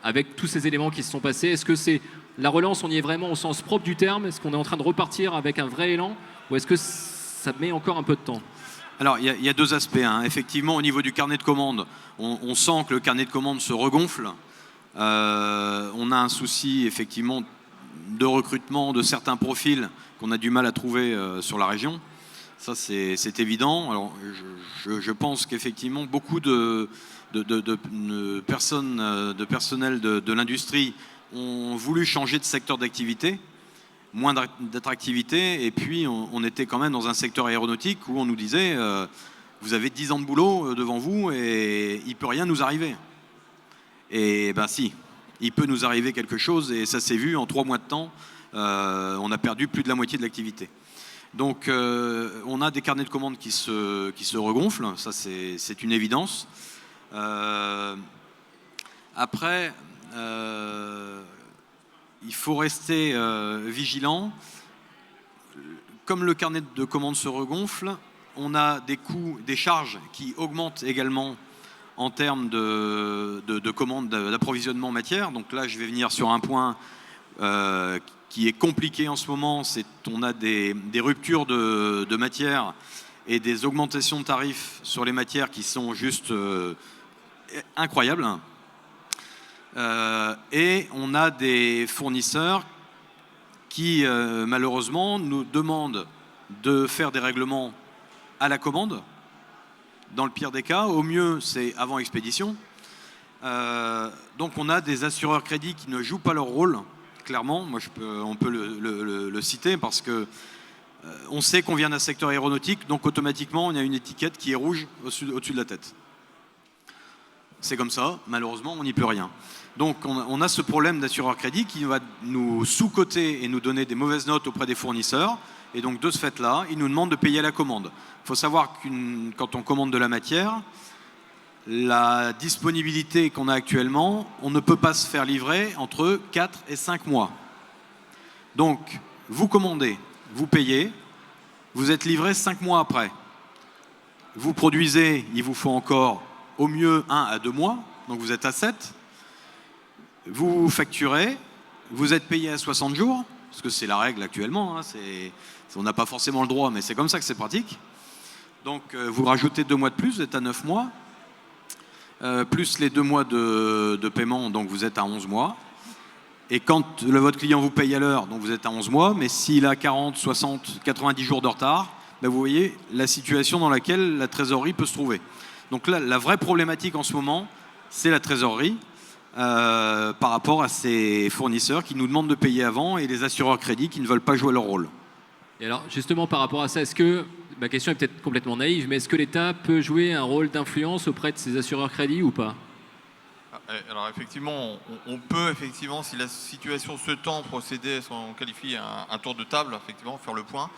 avec tous ces éléments qui se sont passés? Est-ce que c'est la relance, on y est vraiment au sens propre du terme? Est-ce qu'on est en train de repartir avec un vrai élan? Ou est-ce que ça met encore un peu de temps? Alors, il y a deux aspects. Hein. Effectivement, au niveau du carnet de commandes, on sent que le carnet de commandes se regonfle. On a un souci, effectivement, de recrutement de certains profils qu'on a du mal à trouver sur la région. Ça, c'est évident. Alors, je pense qu'effectivement, beaucoup de personnel de l'industrie ont voulu changer de secteur d'activité, moins d'attractivité, et puis on était quand même dans un secteur aéronautique où on nous disait vous avez 10 ans de boulot devant vous et il peut rien nous arriver. Et ben si, il peut nous arriver quelque chose, et ça s'est vu en 3 mois de temps, on a perdu plus de la moitié de l'activité. Donc on a des carnets de commandes qui se regonflent, ça c'est une évidence. Après, il faut rester vigilant. Comme le carnet de commandes se regonfle, on a des coûts, des charges qui augmentent également en termes de commandes, d'approvisionnement en matière. Donc là, je vais venir sur un point qui est compliqué en ce moment, c'est qu'on a des ruptures de matière et des augmentations de tarifs sur les matières qui sont juste incroyables. Et on a des fournisseurs qui, malheureusement, nous demandent de faire des règlements à la commande. Dans le pire des cas, au mieux, c'est avant expédition. Donc on a des assureurs crédits qui ne jouent pas leur rôle, clairement. Moi, on peut le citer parce que on sait qu'on vient d'un secteur aéronautique, donc automatiquement, on a une étiquette qui est rouge au-dessus de la tête. C'est comme ça, malheureusement, on n'y peut rien. Donc on a ce problème d'assureur crédit qui va nous sous-coter et nous donner des mauvaises notes auprès des fournisseurs. Et donc de ce fait-là, ils nous demandent de payer à la commande. Il faut savoir que quand on commande de la matière, la disponibilité qu'on a actuellement, on ne peut pas se faire livrer entre 4 et 5 mois. Donc vous commandez, vous payez, vous êtes livré 5 mois après. Vous produisez, il vous faut encore au mieux 1 à 2 mois, donc vous êtes à 7. Vous facturez, vous êtes payé à 60 jours, parce que c'est la règle actuellement, hein, on n'a pas forcément le droit, mais c'est comme ça que c'est pratique. Donc vous rajoutez 2 mois de plus, vous êtes à 9 mois, plus les 2 mois de paiement, donc vous êtes à 11 mois. Et quand votre client vous paye à l'heure, donc vous êtes à 11 mois, mais s'il a 40, 60, 90 jours de retard, ben vous voyez la situation dans laquelle la trésorerie peut se trouver. Donc là, la vraie problématique en ce moment, c'est la trésorerie par rapport à ces fournisseurs qui nous demandent de payer avant et les assureurs crédits qui ne veulent pas jouer leur rôle. Et alors, justement, par rapport à ça, est-ce que, ma question est peut-être complètement naïve, mais est-ce que l'État peut jouer un rôle d'influence auprès de ces assureurs crédits ou pas ? Alors effectivement, on peut effectivement, si la situation se tend, procéder, ce qu'on qualifie un tour de table, effectivement, faire le point.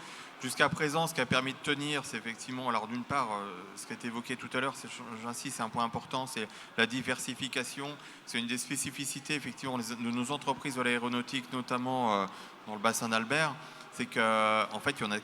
Jusqu'à présent, ce qui a permis de tenir, c'est effectivement, alors d'une part, ce qui a été évoqué tout à l'heure, j'insiste, c'est un point important, c'est la diversification. C'est une des spécificités, effectivement, de nos entreprises de l'aéronautique, notamment dans le bassin d'Albert, c'est qu'en fait, il y en a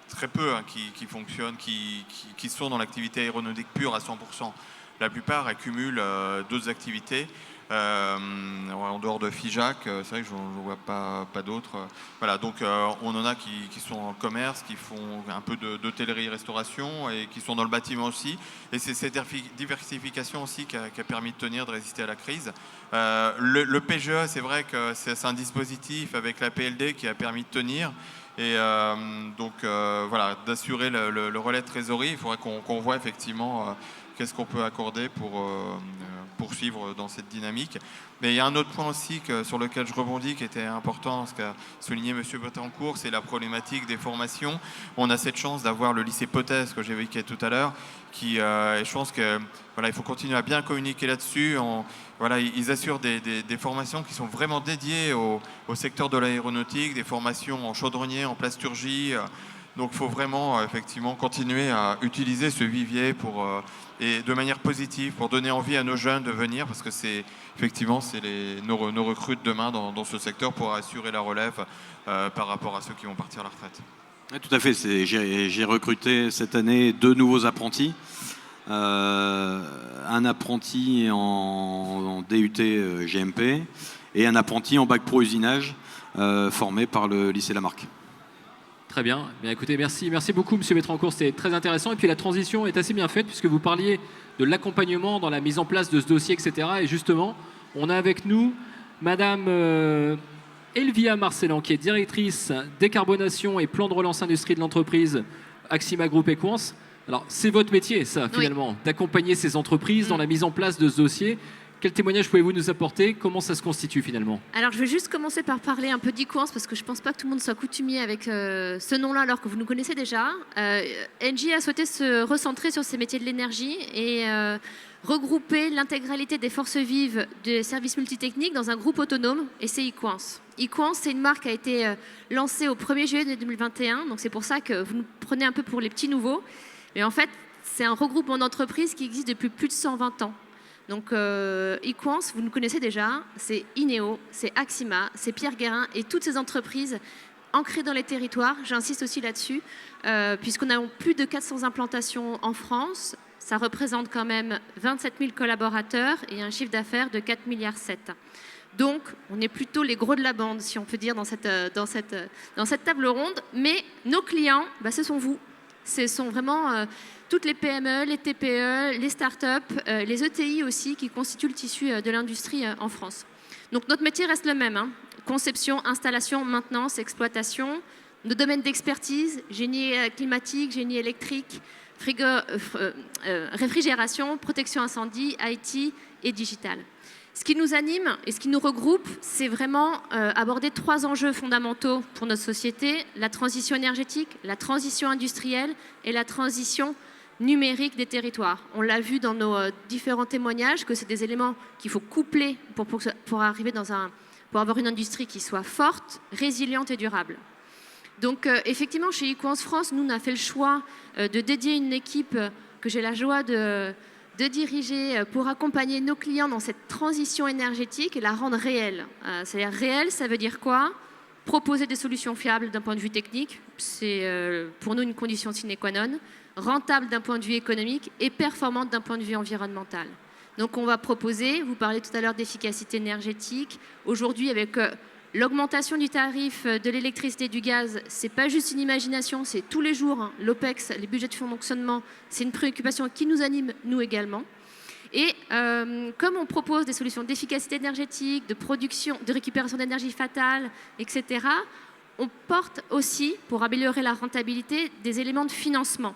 très peu qui fonctionnent, qui sont dans l'activité aéronautique pure à 100%. La plupart accumulent d'autres activités. En dehors de FIJAC, c'est vrai que je ne vois pas d'autres. Voilà, donc on en a qui sont en commerce, qui font un peu d'hôtellerie-restauration et qui sont dans le bâtiment aussi. Et c'est cette diversification aussi qui a permis de tenir, de résister à la crise. Le PGE, c'est vrai que c'est un dispositif avec la PLD qui a permis de tenir. Et donc voilà, d'assurer le relais de trésorerie, il faudrait qu'on voit effectivement qu'est-ce qu'on peut accorder pour poursuivre dans cette dynamique. Mais il y a un autre point aussi sur lequel je rebondis qui était important, ce qu'a souligné M. Bettencourt, c'est la problématique des formations. On a cette chance d'avoir le lycée Potès que j'évoquais tout à l'heure, et je pense que voilà, il faut continuer à bien communiquer là-dessus. Voilà, ils assurent des formations qui sont vraiment dédiées au secteur de l'aéronautique, des formations en chaudronnier, en plasturgie. Donc il faut vraiment effectivement continuer à utiliser ce vivier et de manière positive pour donner envie à nos jeunes de venir, parce que c'est effectivement nos recrues de demain dans ce secteur pour assurer la relève par rapport à ceux qui vont partir à la retraite. Oui, tout à fait. J'ai recruté cette année 2 nouveaux apprentis. Un apprenti en DUT GMP et un apprenti en bac pro usinage formé par le lycée Lamarck. Très bien. Bien, écoutez, merci beaucoup, M. Bettencourt, c'était très intéressant. Et puis la transition est assez bien faite puisque vous parliez de l'accompagnement dans la mise en place de ce dossier, etc. Et justement, on a avec nous Madame Elvia Marcellan, qui est directrice décarbonation et plan de relance industrie de l'entreprise Axima Group Equans. Alors, c'est votre métier, ça, finalement, d'accompagner ces entreprises dans la mise en place de ce dossier. Quel témoignage pouvez-vous nous apporter? Comment ça se constitue finalement? Alors, je vais juste commencer par parler un peu d'Equance parce que je ne pense pas que tout le monde soit coutumier avec ce nom-là alors que vous nous connaissez déjà. Engie a souhaité se recentrer sur ces métiers de l'énergie et regrouper l'intégralité des forces vives des services multitechniques dans un groupe autonome, et c'est Equance. Equance, c'est une marque qui a été lancée au 1er juillet 2021, donc c'est pour ça que vous nous prenez un peu pour les petits nouveaux. Mais en fait, c'est un regroupement d'entreprises qui existe depuis plus de 120 ans. Donc Equance, vous nous connaissez déjà, c'est Ineo, c'est Axima, c'est Pierre Guérin et toutes ces entreprises ancrées dans les territoires. J'insiste aussi là-dessus, puisqu'on a plus de 400 implantations en France. Ça représente quand même 27 000 collaborateurs et un chiffre d'affaires de 4,7 milliards. Donc, on est plutôt les gros de la bande, si on peut dire, dans cette table ronde. Mais nos clients, ce sont vous. Ce sont vraiment toutes les PME, les TPE, les startups, les ETI aussi, qui constituent le tissu de l'industrie en France. Donc, notre métier reste le même, hein. Conception, installation, maintenance, exploitation. Nos domaines d'expertise, génie climatique, génie électrique, réfrigération, protection incendie, IT et digital. Ce qui nous anime et ce qui nous regroupe, c'est vraiment aborder 3 enjeux fondamentaux pour notre société: la transition énergétique, la transition industrielle et la transition numérique des territoires. On l'a vu dans nos différents témoignages que c'est des éléments qu'il faut coupler pour arriver pour avoir une industrie qui soit forte, résiliente et durable. Donc effectivement, chez Equance France, nous, on a fait le choix de dédier une équipe que j'ai la joie de diriger pour accompagner nos clients dans cette transition énergétique et la rendre réelle. C'est-à-dire réelle, ça veut dire quoi? Proposer des solutions fiables d'un point de vue technique, c'est pour nous une condition sine qua non, rentable d'un point de vue économique et performante d'un point de vue environnemental. Donc on va proposer, vous parlez tout à l'heure d'efficacité énergétique, aujourd'hui avec l'augmentation du tarif de l'électricité et du gaz, c'est pas juste une imagination, c'est tous les jours. Hein. L'OPEX, les budgets de fonctionnement, c'est une préoccupation qui nous anime, nous également. Et comme on propose des solutions d'efficacité énergétique, de production, de récupération d'énergie fatale, etc., on porte aussi, pour améliorer la rentabilité, des éléments de financement,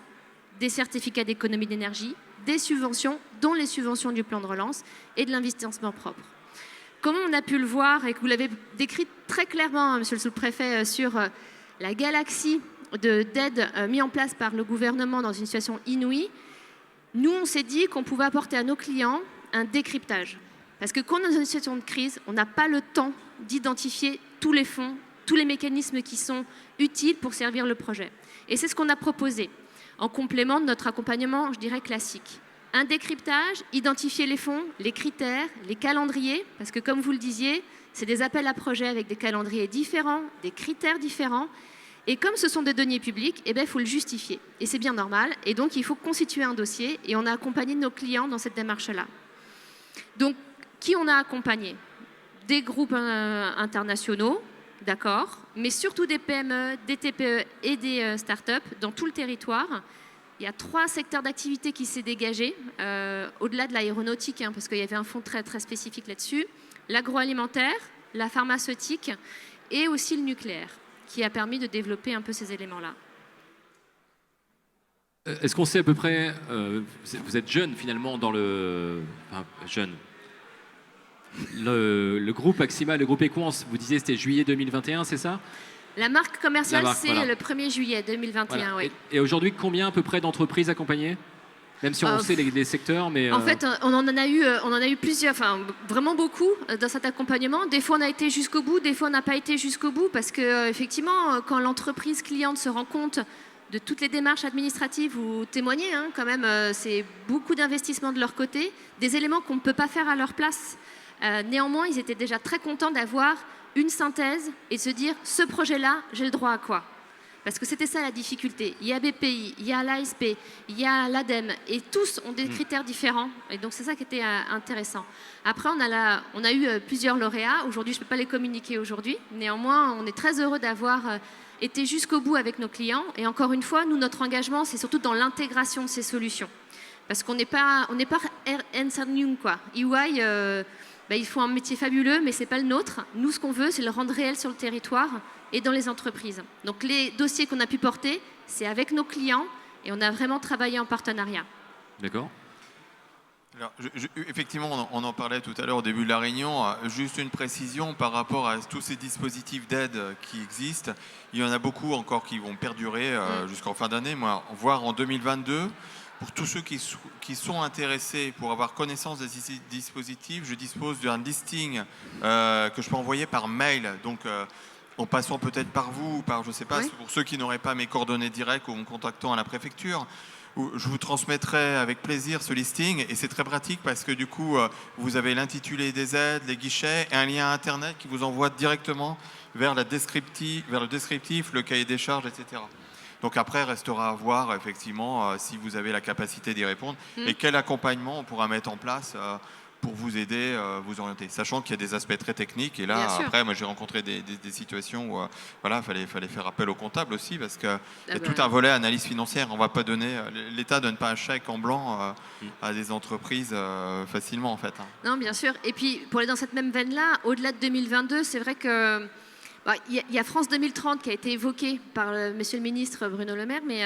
des certificats d'économie d'énergie, des subventions, dont les subventions du plan de relance et de l'investissement propre. Comme on a pu le voir et que vous l'avez décrit très clairement, hein, monsieur le sous-préfet, sur la galaxie d'aides mis en place par le gouvernement dans une situation inouïe, nous, on s'est dit qu'on pouvait apporter à nos clients un décryptage. Parce que quand on est dans une situation de crise, on n'a pas le temps d'identifier tous les fonds, tous les mécanismes qui sont utiles pour servir le projet. Et c'est ce qu'on a proposé, en complément de notre accompagnement, je dirais, classique. Un décryptage, identifier les fonds, les critères, les calendriers, parce que comme vous le disiez, c'est des appels à projets avec des calendriers différents, des critères différents. Et comme ce sont des deniers publics, il faut le justifier. Et c'est bien normal. Et donc, il faut constituer un dossier. Et on a accompagné nos clients dans cette démarche-là. Donc, qui on a accompagné? Des groupes internationaux, d'accord, mais surtout des PME, des TPE et des startups dans tout le territoire. Il y a 3 secteurs d'activité qui s'est dégagé, au-delà de l'aéronautique, hein, parce qu'il y avait un fonds très, très spécifique là-dessus, l'agroalimentaire, la pharmaceutique et aussi le nucléaire, qui a permis de développer un peu ces éléments-là. Est-ce qu'on sait à peu près, vous êtes jeune finalement dans le... Enfin, jeune. Le groupe Axima, le groupe Equance, vous disiez c'était juillet 2021, c'est ça? La marque commerciale, c'est voilà. Le 1er juillet 2021, Voilà. oui. Et aujourd'hui, combien à peu près d'entreprises accompagnées? Même si on sait les secteurs, mais... En fait, on en a eu plusieurs, enfin vraiment beaucoup dans cet accompagnement. Des fois, on a été jusqu'au bout, des fois, on n'a pas été jusqu'au bout, parce que effectivement, quand l'entreprise cliente se rend compte de toutes les démarches administratives, vous témoignez, hein, quand même, c'est beaucoup d'investissement de leur côté, des éléments qu'on ne peut pas faire à leur place. Néanmoins, ils étaient déjà très contents d'avoir une synthèse et de se dire, ce projet-là, j'ai le droit à quoi? Parce que c'était ça la difficulté. Il y a BPI, il y a l'ASP, il y a l'ADEME, et tous ont des critères différents. Et donc c'est ça qui était intéressant. Après, on a eu plusieurs lauréats. Aujourd'hui, je ne peux pas les communiquer aujourd'hui. Néanmoins, on est très heureux d'avoir été jusqu'au bout avec nos clients. Et encore une fois, nous, notre engagement, c'est surtout dans l'intégration de ces solutions. Parce qu'on n'est pas Ernst & Young, quoi. EY, ils font un métier fabuleux, mais ce n'est pas le nôtre. Nous, ce qu'on veut, c'est le rendre réel sur le territoire et dans les entreprises. Donc les dossiers qu'on a pu porter, c'est avec nos clients et on a vraiment travaillé en partenariat. D'accord. Alors, effectivement, on en parlait tout à l'heure au début de la réunion. Juste une précision par rapport à tous ces dispositifs d'aide qui existent. Il y en a beaucoup encore qui vont perdurer jusqu'en fin d'année, voire en 2022. Pour tous ceux qui sont intéressés pour avoir connaissance de ces dispositifs, je dispose d'un listing que je peux envoyer par mail. Donc, en passant peut-être par vous ou par, je ne sais pas, Oui. pour ceux qui n'auraient pas mes coordonnées directes ou en me contactant à la préfecture. Je vous transmettrai avec plaisir ce listing et c'est très pratique parce que du coup, vous avez l'intitulé des aides, les guichets et un lien Internet qui vous envoie directement vers le descriptif, le cahier des charges, etc. Donc après, restera à voir effectivement si vous avez la capacité d'y répondre et quel accompagnement on pourra mettre en place pour vous aider, vous orienter. Sachant qu'il y a des aspects très techniques. Et là, Bien sûr. après, moi, j'ai rencontré des situations où voilà, fallait faire appel au comptable aussi parce qu'il y a tout un volet analyse financière. On va pas donner, l'État donne pas un chèque en blanc à des entreprises facilement, en fait. Hein. Non, bien sûr. Et puis, pour aller dans cette même veine-là, au-delà de 2022, c'est vrai que il y a France 2030 qui a été évoqué par Monsieur le ministre Bruno Le Maire, mais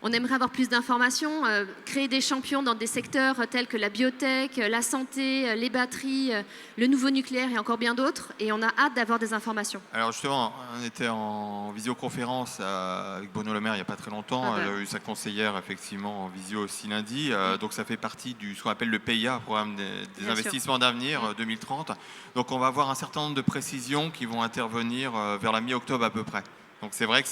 on aimerait avoir plus d'informations, créer des champions dans des secteurs tels que la biotech, la santé, les batteries, le nouveau nucléaire et encore bien d'autres. Et on a hâte d'avoir des informations. Alors justement, on était en visioconférence avec Bruno Le Maire il n'y a pas très longtemps. Elle a eu sa conseillère effectivement en visio aussi lundi. Donc ça fait partie du ce qu'on appelle le PIA, Programme des investissements d'avenir 2030. Donc on va avoir un certain nombre de précisions qui vont intervenir vers la mi-octobre à peu près. Donc c'est vrai que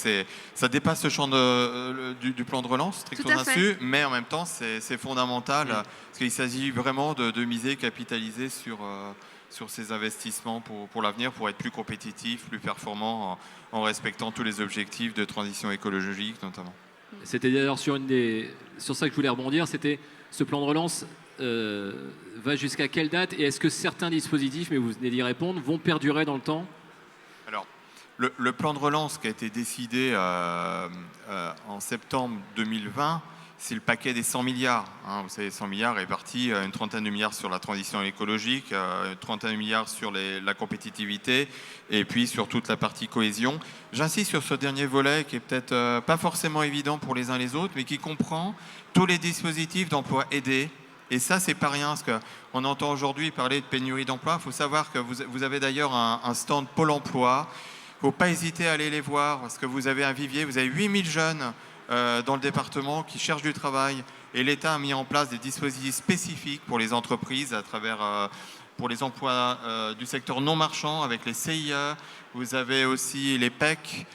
ça dépasse le champ du plan de relance, strictement sensu, mais en même temps c'est fondamental parce qu'il s'agit vraiment de miser, capitaliser sur ces investissements pour l'avenir, pour être plus compétitif, plus performant en respectant tous les objectifs de transition écologique notamment. C'était d'ailleurs sur ça que je voulais rebondir, c'était ce plan de relance va jusqu'à quelle date et est-ce que certains dispositifs, mais vous venez d'y répondre, vont perdurer dans le temps ? Alors, le plan de relance qui a été décidé en septembre 2020, c'est le paquet des 100 milliards. Hein. Vous savez, 100 milliards répartis, une trentaine de milliards sur la transition écologique, une trentaine de milliards sur la compétitivité, et puis sur toute la partie cohésion. J'insiste sur ce dernier volet qui est peut-être pas forcément évident pour les uns les autres, mais qui comprend tous les dispositifs d'emploi aidés. Et ça, c'est pas rien, parce qu'on entend aujourd'hui parler de pénurie d'emploi. Il faut savoir que vous avez d'ailleurs un stand Pôle emploi. Il ne faut pas hésiter à aller les voir, parce que vous avez un vivier, vous avez 8000 jeunes dans le département qui cherchent du travail. Et l'État a mis en place des dispositifs spécifiques pour les entreprises à travers pour les emplois du secteur non marchand avec les CIE. Vous avez aussi les PEC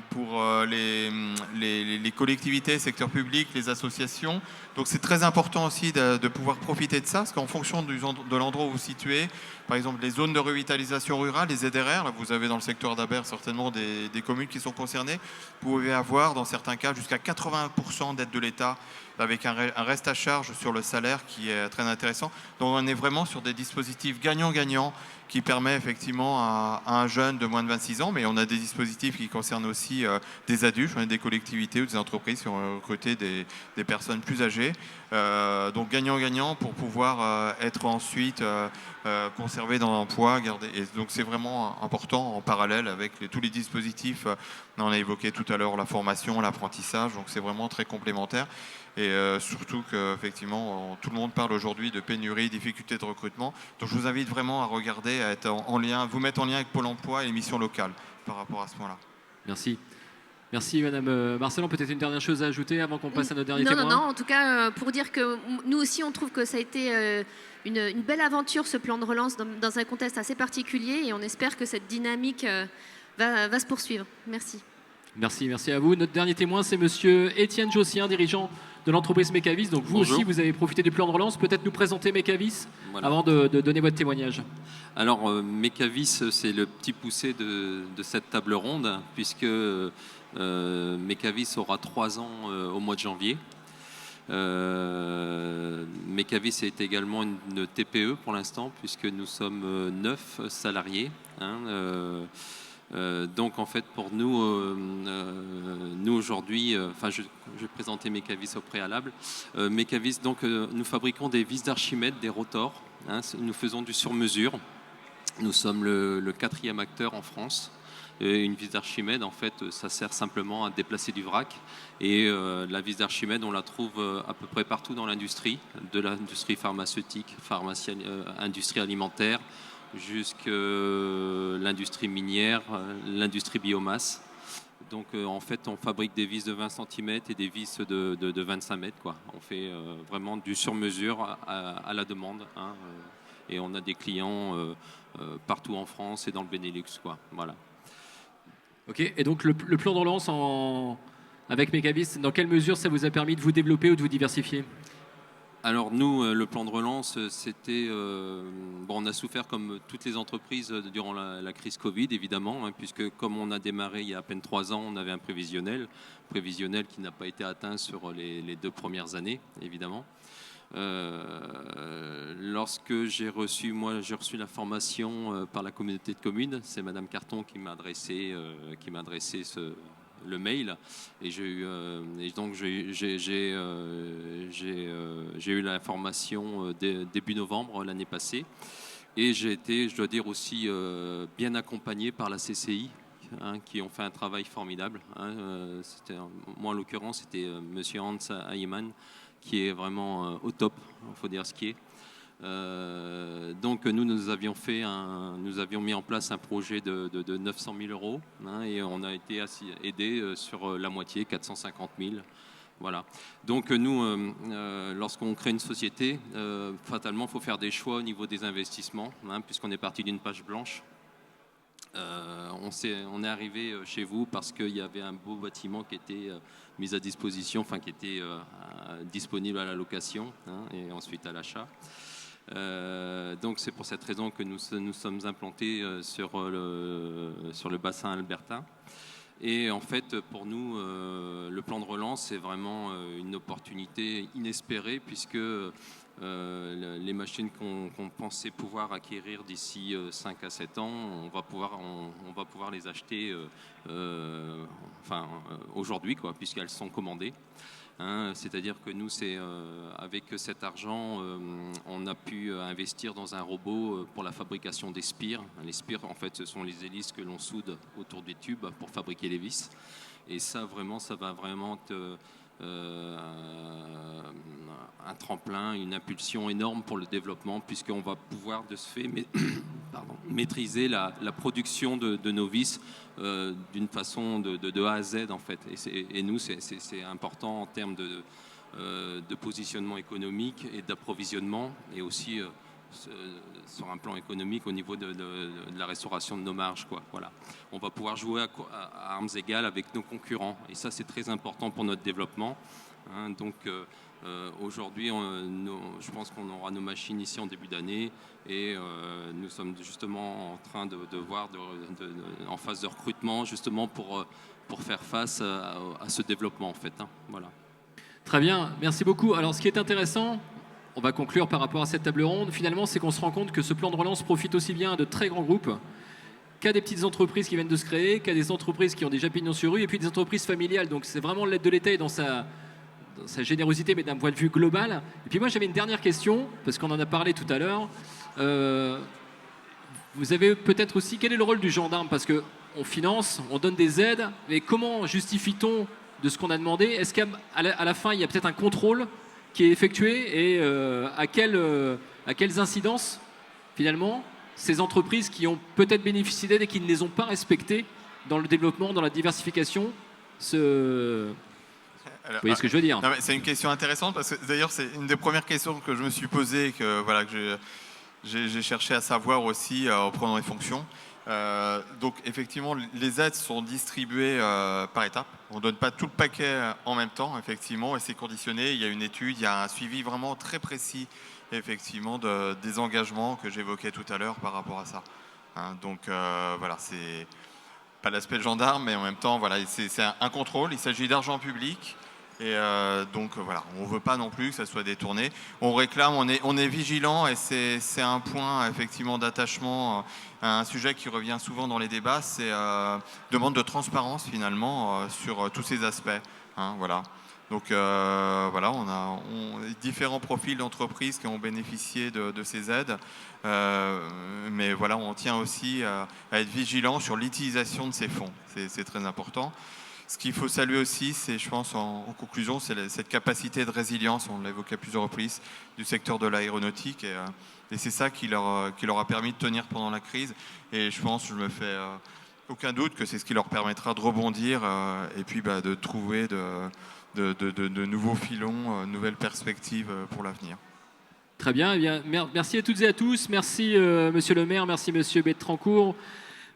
pour les collectivités, secteur public, les associations. Donc c'est très important aussi de pouvoir profiter de ça, parce qu'en fonction de l'endroit où vous vous situez, par exemple les zones de revitalisation rurale, les ZRR, là, vous avez dans le secteur d'Abert certainement des communes qui sont concernées, vous pouvez avoir dans certains cas jusqu'à 80% d'aide de l'État avec un reste à charge sur le salaire qui est très intéressant. Donc on est vraiment sur des dispositifs gagnant-gagnant qui permet effectivement à un jeune de moins de 26 ans, mais on a des dispositifs qui concernent aussi des adultes, on a des collectivités ou des entreprises qui ont recruté des personnes plus âgées. Donc gagnant-gagnant pour pouvoir être ensuite conservé dans l'emploi. Et donc c'est vraiment important en parallèle avec tous les dispositifs. On a évoqué tout à l'heure la formation, l'apprentissage, donc c'est vraiment très complémentaire. Et surtout qu'effectivement, tout le monde parle aujourd'hui de pénurie, difficultés de recrutement. Donc je vous invite vraiment à regarder, à être en lien, vous mettre en lien avec Pôle emploi et les missions locales par rapport à ce point-là. Merci. Merci Madame Marcellon. Peut-être une dernière chose à ajouter avant qu'on passe à notre dernier témoin. Non. En tout cas, pour dire que nous aussi, on trouve que ça a été une belle aventure, ce plan de relance, dans un contexte assez particulier. Et on espère que cette dynamique va se poursuivre. Merci. Merci à vous. Notre dernier témoin, c'est Monsieur Étienne Jossien, dirigeant de l'entreprise Mecavis. Donc vous aussi, vous avez profité du plan de relance. Peut-être nous présenter Mecavis avant de donner votre témoignage. Alors Mecavis, c'est le petit poussé de cette table ronde, puisque Mecavis aura 3 ans au mois de janvier. Mecavis est également une TPE pour l'instant, puisque nous sommes 9 salariés. Donc en fait pour nous aujourd'hui, je vais présenter Mecavis au préalable. Mecavis, donc nous fabriquons des vis d'Archimède, des rotors. Nous faisons du sur-mesure. Nous sommes le 4e acteur en France Et une vis d'Archimède, en fait, ça sert simplement à déplacer du vrac. Et la vis d'Archimède, on la trouve à peu près partout dans l'industrie, de l'industrie pharmaceutique, industrie alimentaire, jusqu'à l'industrie minière, l'industrie biomasse. Donc en fait, on fabrique des vis de 20 cm et des vis de 25 mètres, quoi. On fait vraiment du sur-mesure à la demande, hein, et on a des clients partout en France et dans le Benelux, quoi. Voilà. Ok, et donc le plan de relance avec Mecavis, dans quelle mesure ça vous a permis de vous développer ou de vous diversifier? Alors nous, le plan de relance, c'était... on a souffert comme toutes les entreprises durant la crise Covid, évidemment, hein, puisque comme on a démarré il y a à peine 3 ans, on avait un prévisionnel qui n'a pas été atteint sur les 2 premières années, évidemment. Lorsque j'ai reçu la formation par la communauté de communes, c'est Madame Carton qui m'a adressé le mail, et donc j'ai eu la formation début novembre l'année passée, et j'ai été, je dois dire aussi, bien accompagné par la CCI, hein, qui ont fait un travail formidable, hein. Moi en l'occurrence c'était Monsieur Hans Heimann, qui est vraiment au top, il faut dire ce qui est. Donc nous avions mis en place un projet de 900 000 euros, hein, et on a été aidé sur la moitié, 450 000. Voilà. Donc nous, lorsqu'on crée une société, fatalement, il faut faire des choix au niveau des investissements, hein, puisqu'on est parti d'une page blanche. On est arrivé chez vous parce qu'il y avait un beau bâtiment qui était mis à disposition, enfin qui était disponible à la location, hein, et ensuite à l'achat. Donc c'est pour cette raison que nous sommes implantés sur le bassin albertain. Et en fait, pour nous, le plan de relance, c'est vraiment une opportunité inespérée, puisque les machines qu'on pensait pouvoir acquérir d'ici 5 à 7 ans, on va pouvoir les acheter aujourd'hui, quoi, puisqu'elles sont commandées. Hein, c'est-à-dire que nous, avec cet argent, on a pu investir dans un robot pour la fabrication des spires. Les spires, en fait, ce sont les hélices que l'on soude autour des tubes pour fabriquer les vis. Et ça, vraiment, ça va vraiment être un tremplin, une impulsion énorme pour le développement, puisqu'on va pouvoir de ce fait maîtriser la production de nos vis d'une façon de A à Z, en fait. Et nous, c'est important en termes de positionnement économique et d'approvisionnement, et aussi sur un plan économique au niveau de la restauration de nos marges, quoi. Voilà. On va pouvoir jouer à armes égales avec nos concurrents, et ça, c'est très important pour notre développement, hein. Donc aujourd'hui, je pense qu'on aura nos machines ici en début d'année, et nous sommes justement en train de voir en phase de recrutement, justement pour faire face à ce développement, en fait, hein. Voilà. Très bien, merci beaucoup. Alors ce qui est intéressant, on va conclure par rapport à cette table ronde, finalement, c'est qu'on se rend compte que ce plan de relance profite aussi bien à de très grands groupes qu'à des petites entreprises qui viennent de se créer, qu'à des entreprises qui ont déjà pignon sur rue, et puis des entreprises familiales. Donc c'est vraiment l'aide de l'État et dans sa générosité, mais d'un point de vue global. Et puis moi, j'avais une dernière question, parce qu'on en a parlé tout à l'heure. Vous avez peut-être aussi, quel est le rôle du gendarme? Parce qu'on finance, on donne des aides, mais comment justifie-t-on de ce qu'on a demandé? Est-ce qu'à la fin, il y a peut-être un contrôle qui est effectué, et à quelles incidences, finalement, ces entreprises qui ont peut-être bénéficié d'aides et qui ne les ont pas respectées dans le développement, dans la diversification, vous voyez ce que je veux dire? C'est une question intéressante, parce que d'ailleurs c'est une des premières questions que je me suis posée, que j'ai cherché à savoir aussi en prenant les fonctions. Donc effectivement, les aides sont distribuées par étapes. On ne donne pas tout le paquet en même temps, effectivement, et c'est conditionné. Il y a une étude, il y a un suivi vraiment très précis, effectivement, des engagements que j'évoquais tout à l'heure par rapport à ça. Hein, donc voilà, c'est pas l'aspect gendarme, mais en même temps, voilà, c'est un contrôle. Il s'agit d'argent public. Et donc voilà, on ne veut pas non plus que ça soit détourné. On réclame, on est vigilant, et c'est un point effectivement d'attachement, un sujet qui revient souvent dans les débats, c'est demande de transparence finalement sur tous ces aspects. Hein, voilà. Donc voilà, on a différents profils d'entreprises qui ont bénéficié de ces aides. Mais voilà, on tient aussi à être vigilant sur l'utilisation de ces fonds. C'est très important. Ce qu'il faut saluer aussi, c'est, je pense, en conclusion, c'est cette capacité de résilience, on l'a évoqué à plusieurs reprises, du secteur de l'aéronautique. Et c'est ça qui leur a permis de tenir pendant la crise. Et je pense, je me fais aucun doute que c'est ce qui leur permettra de rebondir et puis de trouver de nouveaux filons, nouvelles perspectives pour l'avenir. Très bien, eh bien, merci à toutes et à tous. Merci Monsieur le maire, merci Monsieur Bettencourt,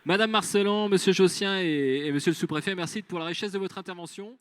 Madame Marcelin, Monsieur Jossien et Monsieur le sous-préfet. Merci pour la richesse de votre intervention.